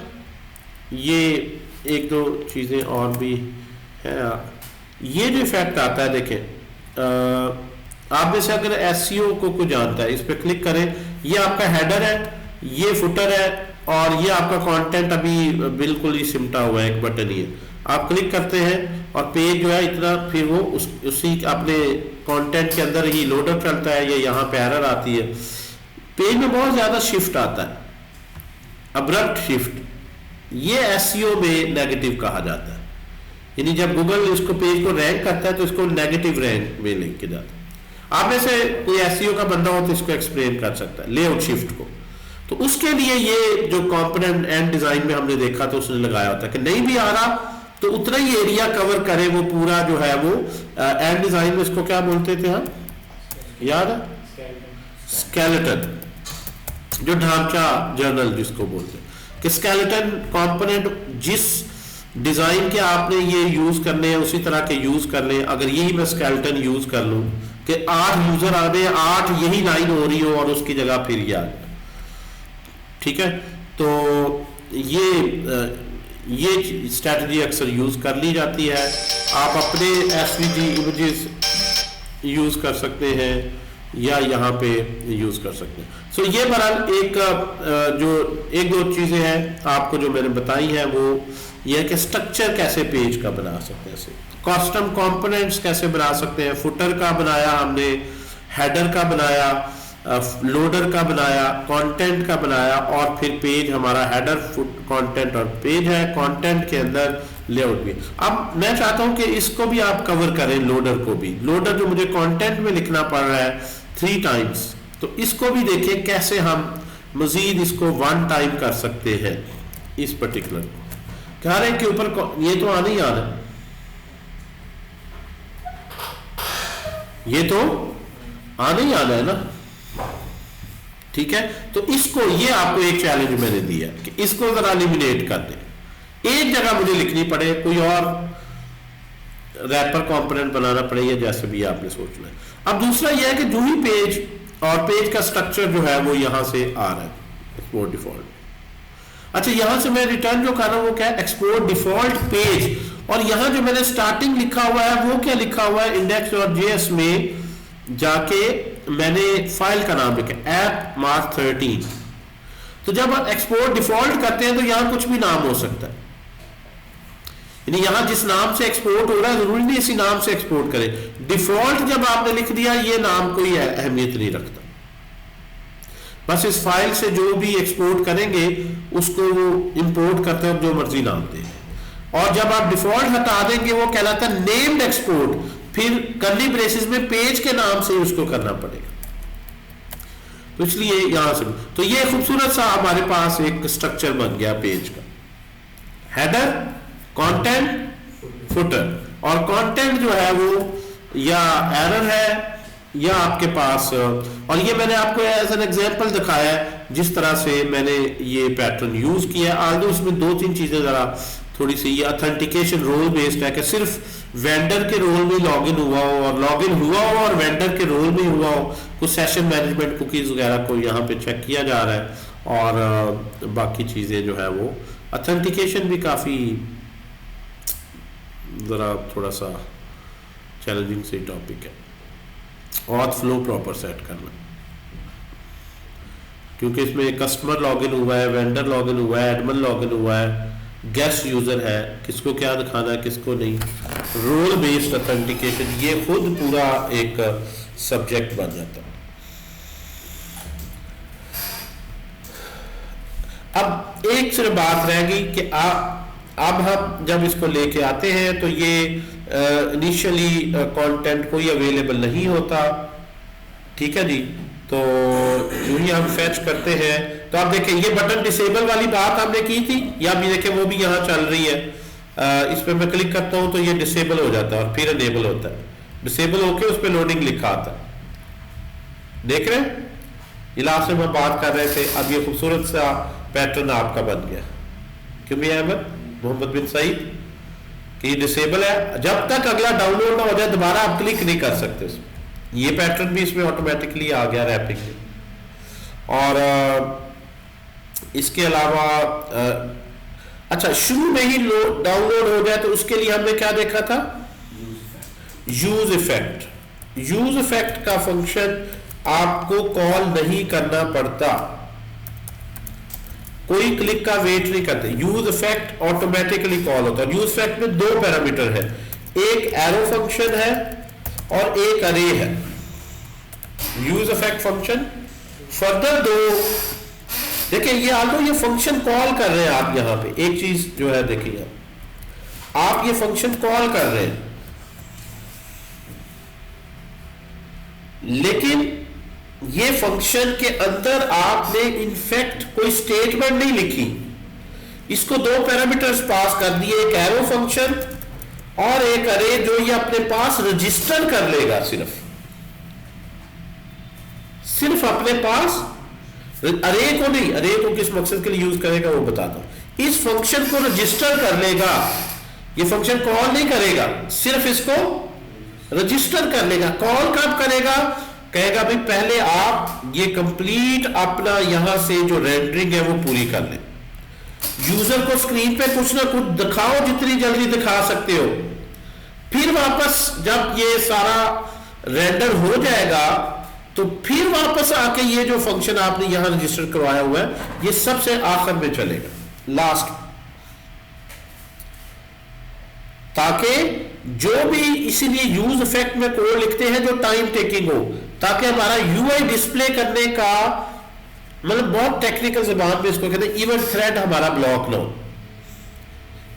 Speaker 1: ये एक दो चीज़ें और भी हैं। ये जो इफेक्ट आता है देखें, आप में से अगर एसईओ को कोई जानता है, इस पर क्लिक करें, ये आपका हेडर है, ये फुटर है, और ये आपका कंटेंट अभी बिल्कुल ही सिमटा हुआ है, एक बटन ही है। आप क्लिक करते हैं और पेज जो है इतना, फिर वो उसी अपने कंटेंट के अंदर ही लोडर चलता है, ये यहाँ पे एरर आती है, पेज में बहुत ज्यादा शिफ्ट आता है, अब्रप्ट शिफ्ट। ये एसईओ में नेगेटिव कहा जाता है, यानी जब गूगल इसको पेज को रैंक करता है तो इसको नेगेटिव रैंक में लिख के जाता है। आप में से कोई एसईओ का बंदा हो तो इसको एक्सप्लेन कर सकता है, लेआउट शिफ्ट को। तो उसके लिए ये जो कंपोनेंट एंड डिजाइन में हमने देखा तो उसने लगाया होता है कि नहीं भी आ रहा तो उतना ही एरिया कवर करे वो पूरा जो है वो। एंड डिजाइन में इसको क्या बोलते थे हम, याद है? स्केलेटन, जो ढांचा जर्नल जिसको बोलते हैं, कि स्केलेटन कंपोनेंट जिस डिजाइन के आपने ये यूज करने हैं उसी तरह के यूज कर लें। अगर यही मैं स्केलेटन यूज कर लूं कि 8 यूजर आ गए, 8 यही लाइन हो रही हो और उसकी जगह फिर याद, ठीक है, तो ये स्ट्रेटजी अक्सर यूज कर ली जाती है। आप अपने एसवीजी इमेजेस यूज कर सकते हैं या यहाँ पे यूज कर सकते हैं। सो ये बहरहाल एक दो चीजें हैं आपको जो मैंने बताई हैं, वो ये है कि स्ट्रक्चर कैसे पेज का बना सकते हैं, कस्टम कंपोनेंट्स कैसे बना सकते हैं। फुटर का बनाया हमने, हेडर का बनाया, लोडर का बनाया, कंटेंट का बनाया, और फिर पेज हमारा हेडर, कंटेंट और पेज है, कंटेंट के अंदर लेआउट भी। अब मैं चाहता हूं कि इसको भी आप कवर करें, लोडर को भी। लोडर जो मुझे कंटेंट में लिखना पड़ रहा है 3 टाइम्स, तो इसको भी देखें कैसे हम मजीद इसको 1 टाइम कर सकते हैं। इस पर्टिकुलर कह रहे हैं के ऊपर ये तो आना ही आना, ये तो आना ही आना है ना, ठीक है। तो इसको, ये आपको एक चैलेंज मैंने दिया कि इसको जरा एलिमिनेट कर दें, एक जगह मुझे लिखनी पड़े, कोई और रैपर कंपोनेंट बनाना पड़े, या जैसे भी आपने सोचना है। अब दूसरा यह है कि जो ही पेज और पेज का स्ट्रक्चर जो है वो यहां से आ रहा है एक्सपोर्ट डिफॉल्ट। अच्छा, यहां से मैं रिटर्न जो कर रहा हूं वो क्या है, एक्सपोर्ट डिफॉल्ट पेज, और यहां जो मैंने स्टार्टिंग लिखा हुआ है वो क्या लिखा हुआ है, index.js में जाके मैंने फाइल का नाम लिखा ऐप मार्क 13। तो जब आप एक्सपोर्ट डिफॉल्ट करते हैं तो यहां कुछ भी नाम हो सकता है, यानी यहां जिस नाम से एक्सपोर्ट हो रहा है जरूरी नहीं इसी नाम से एक्सपोर्ट करें। डिफॉल्ट जब आपने लिख दिया, ये नाम कोई अहमियत नहीं रखता, बस इस फाइल से जो भी एक्सपोर्ट करेंगे उसको वो इंपोर्ट करते हैं जो मर्जी नाम दे। और जब आप डिफॉल्ट हटा देंगे वो कहलाता है नेम्ड एक्सपोर्ट, फिर कर्ली ब्रेसेस में पेज के नाम से उसको करना पड़ेगा। तो इसलिए यहां से तो ये खूबसूरत सा हमारे पास एक स्ट्रक्चर बन गया पेज का, हेडर, कंटेंट, फुटर। और कंटेंट जो है वो या एरर है या आपके पास, और ये मैंने आपको एज एन एग्जांपल दिखाया है जिस तरह से मैंने ये पैटर्न यूज किया। आल्दो इसमें 2-3 चीजें जरा थोड़ी सी, ये ऑथेंटिकेशन रोल बेस्ड है कि सिर्फ वेंडर के रोल में लॉगिन हुआ हो, और लॉगिन हुआ हो और वेंडर के रोल में हुआ हो, कुछ सेशन मैनेजमेंट कुकीज वगैरह को यहाँ पे चेक किया जा रहा है, और बाकी चीजें जो है वो ऑथेंटिकेशन भी काफी जरा थोड़ा सा चैलेंजिंग सी टॉपिक है। ऑथ फ्लो प्रॉपर सेट करना, क्योंकि इसमें कस्टमर लॉगिन हुआ है, वेंडर लॉगिन हुआ है, एडमिन लॉगिन हुआ है, गेस्ट यूजर है, किसको क्या दिखाना है किसको नहीं, रोल बेस्ड ऑथेंटिकेशन, ये खुद पूरा एक सब्जेक्ट बन जाता है। अब एक सिर्फ बात रह गई कि अब हम जब इसको लेके आते हैं तो ये इनिशियली कंटेंट कोई अवेलेबल नहीं होता, ठीक है जी। तो जो ही हम फेच करते हैं तो आप देखें ये बटन डिसेबल वाली बात हमने की थी, या भी देखें वो भी यहाँ चल रही है। इस पर मैं क्लिक करता हूँ तो ये डिसेबल हो जाता है और फिर अनेबल होता है, डिसेबल होके उस पर लोडिंग लिखा आता है। देख रहे हैं, ये लास्ट में हम बात कर रहे थे, अब ये खूबसूरत सा पैटर्न आपका बन गया। क्यों भी अहमद मोहम्मद बिन सईद कि डिसेबल है, जब तक अगला डाउनलोड ना हो जाए दोबारा आप क्लिक नहीं कर सकते उसमें। ये पैटर्न भी इसमें ऑटोमेटिकली आ गया रैपिंग में। और इसके अलावा अच्छा, शुरू में ही डाउनलोड हो जाए तो उसके लिए हमने क्या देखा था, यूज इफेक्ट। यूज इफेक्ट का फंक्शन आपको कॉल नहीं करना पड़ता, कोई क्लिक का वेट नहीं करते। यूज इफेक्ट ऑटोमेटिकली कॉल होता है। यूज इफेक्ट में दो पैरामीटर है, एक एरो फंक्शन है और एक अरे है। यूज इफेक्ट फंक्शन फर्दर दो, देखिए ये आल्दो ये फंक्शन कॉल कर रहे हैं आप, यहां पे एक चीज जो है देखिए, आप ये फंक्शन कॉल कर रहे हैं, लेकिन ये फंक्शन के अंदर आपने इनफैक्ट कोई स्टेटमेंट नहीं लिखी। इसको दो पैरामीटर्स पास कर दिए, एक एरो फंक्शन और एक अरे, जो ये अपने पास रजिस्टर कर लेगा, सिर्फ अपने पास, अरे को नहीं, अरे को किस मकसद के लिए यूज करेगा वो बताता हूं। इस फंक्शन को रजिस्टर कर लेगा, ये फंक्शन कॉल नहीं करेगा, सिर्फ इसको रजिस्टर कर लेगा। कॉल कब करेगा, कहेगा भाई पहले आप ये कंप्लीट अपना यहां से जो रेंडरिंग है वो पूरी कर ले, यूजर को स्क्रीन पे कुछ ना कुछ दिखाओ जितनी जल्दी दिखा सकते हो, फिर वापस जब ये सारा रेंडर हो जाएगा तो फिर वापस आके ये जो फंक्शन आपने यहां रजिस्टर करवाया हुआ है ये सबसे आखिर में चलेगा, लास्ट, ताकि जो भी, इसीलिए यूज इफेक्ट में कोड लिखते हैं जो टाइम टेकिंग हो, ताकि हमारा यूआई डिस्प्ले करने का, मतलब बहुत टेक्निकल ज़बान में इसको कहते हैं इवेंट थ्रेड हमारा ब्लॉक ना हो।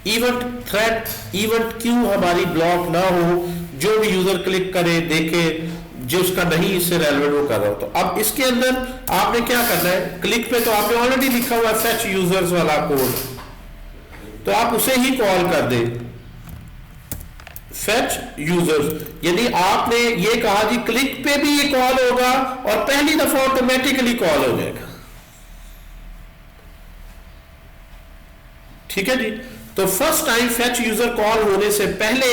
Speaker 1: इवेंट थ्रेड, इवेंट क्यू हमारी ब्लॉक ना हो, जो भी यूजर क्लिक करे देखे, जो उसका नहीं इससे रेलेवेंट वो कर रहा हो। तो अब इसके अंदर आपने क्या करना है, क्लिक पे तो आपने ऑलरेडी लिखा हुआ है फेच यूजर्स वाला कोड, तो आप उसे ही कॉल कर दे, फेच यूजर्स। यदि आपने ये कहा जी क्लिक पे भी ये कॉल होगा और पहली दफा ऑटोमेटिकली कॉल हो जाएगा, ठीक है जी। तो first time fetch user call होने से पहले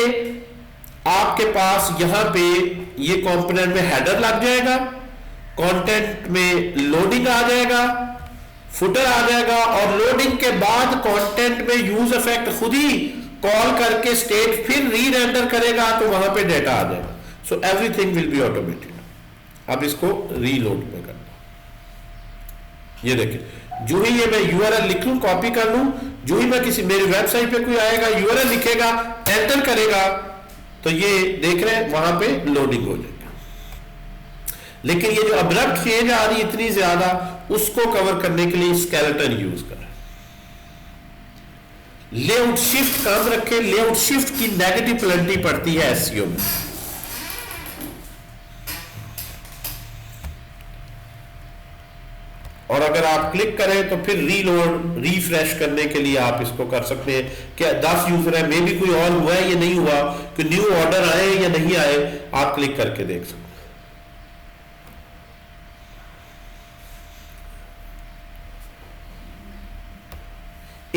Speaker 1: आपके पास यहां पे ये कंपोनेंट में हेडर लग जाएगा, कंटेंट में लोडिंग आ जाएगा, फुटर आ जाएगा, और लोडिंग के बाद कंटेंट में यूज इफेक्ट खुद ही कॉल करके स्टेट फिर री रेंडर करेगा, तो वहां पे डेटा आ जाएगा। So everything will be automated. अब इसको रीलोड में करना, ये देखिए, जो ही ये मैं यूआरएल लिख लूं, कॉपी कर लूं, जो ही मैं किसी मेरी वेबसाइट पे कोई आएगा यूआरएल लिखेगा, एंटर करेगा, तो ये देख रहे हैं वहां पे लोडिंग हो जाएगा। लेकिन ये जो अब्रप्ट चेंज आ रही है इतनी ज्यादा, उसको कवर करने के लिए स्केलेटन यूज कर, लेआउट शिफ्ट काम रखे। लेआउट शिफ्ट की नेगेटिव पेनल्टी पड़ती है एसईओ में। और अगर आप क्लिक करें तो फिर रीलोड, रिफ्रेश करने के लिए आप इसको कर सकते हैं कि 10 यूजर है, मे भी कोई और हुआ है या नहीं हुआ, कोई न्यू ऑर्डर आए या नहीं आए, आप क्लिक करके देख सकते हैं।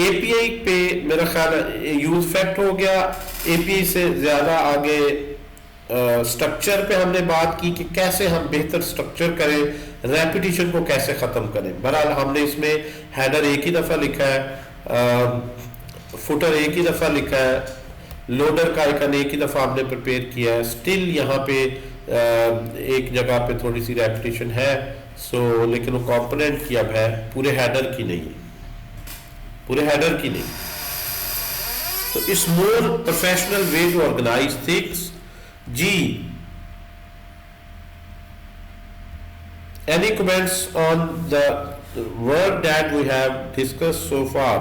Speaker 1: एपीआई पे मेरा ख्याल यूज इफेक्ट हो गया। एपीआई से ज्यादा आगे स्ट्रक्चर पे हमने बात की कि कैसे हम बेहतर स्ट्रक्चर करें, रेपिटेशन को कैसे खत्म करें। बहरहाल हमने इसमें हेडर एक ही दफा लिखा है, फुटर एक ही दफा लिखा है, लोडर का आइकन एक ही दफा हमने प्रिपेयर किया है। स्टिल यहाँ पे एक जगह पे थोड़ी सी रेपिटेशन है, सो लेकिन वो कंपोनेंट की अब है, पूरे हेडर की नहीं, पूरे हेडर की नहीं। तो is more professional way to organise things. जी, any comments on the work that we have discussed so far?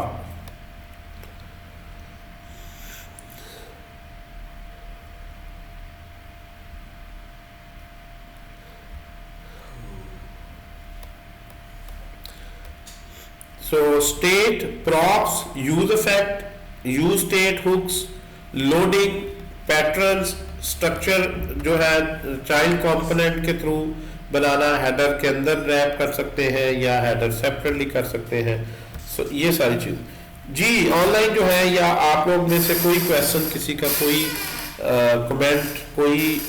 Speaker 1: So state, props, use effect, use state hooks, loading, patterns, structure जो है चाइल्ड कंपोनेंट के थ्रू बनाना, हेडर के अंदर रैप कर सकते हैं या हेडर सेपरेटली कर सकते हैं। सो ये सारी चीज जी ऑनलाइन जो है, या आप लोग में से कोई क्वेश्चन, किसी का कोई कमेंट, कोई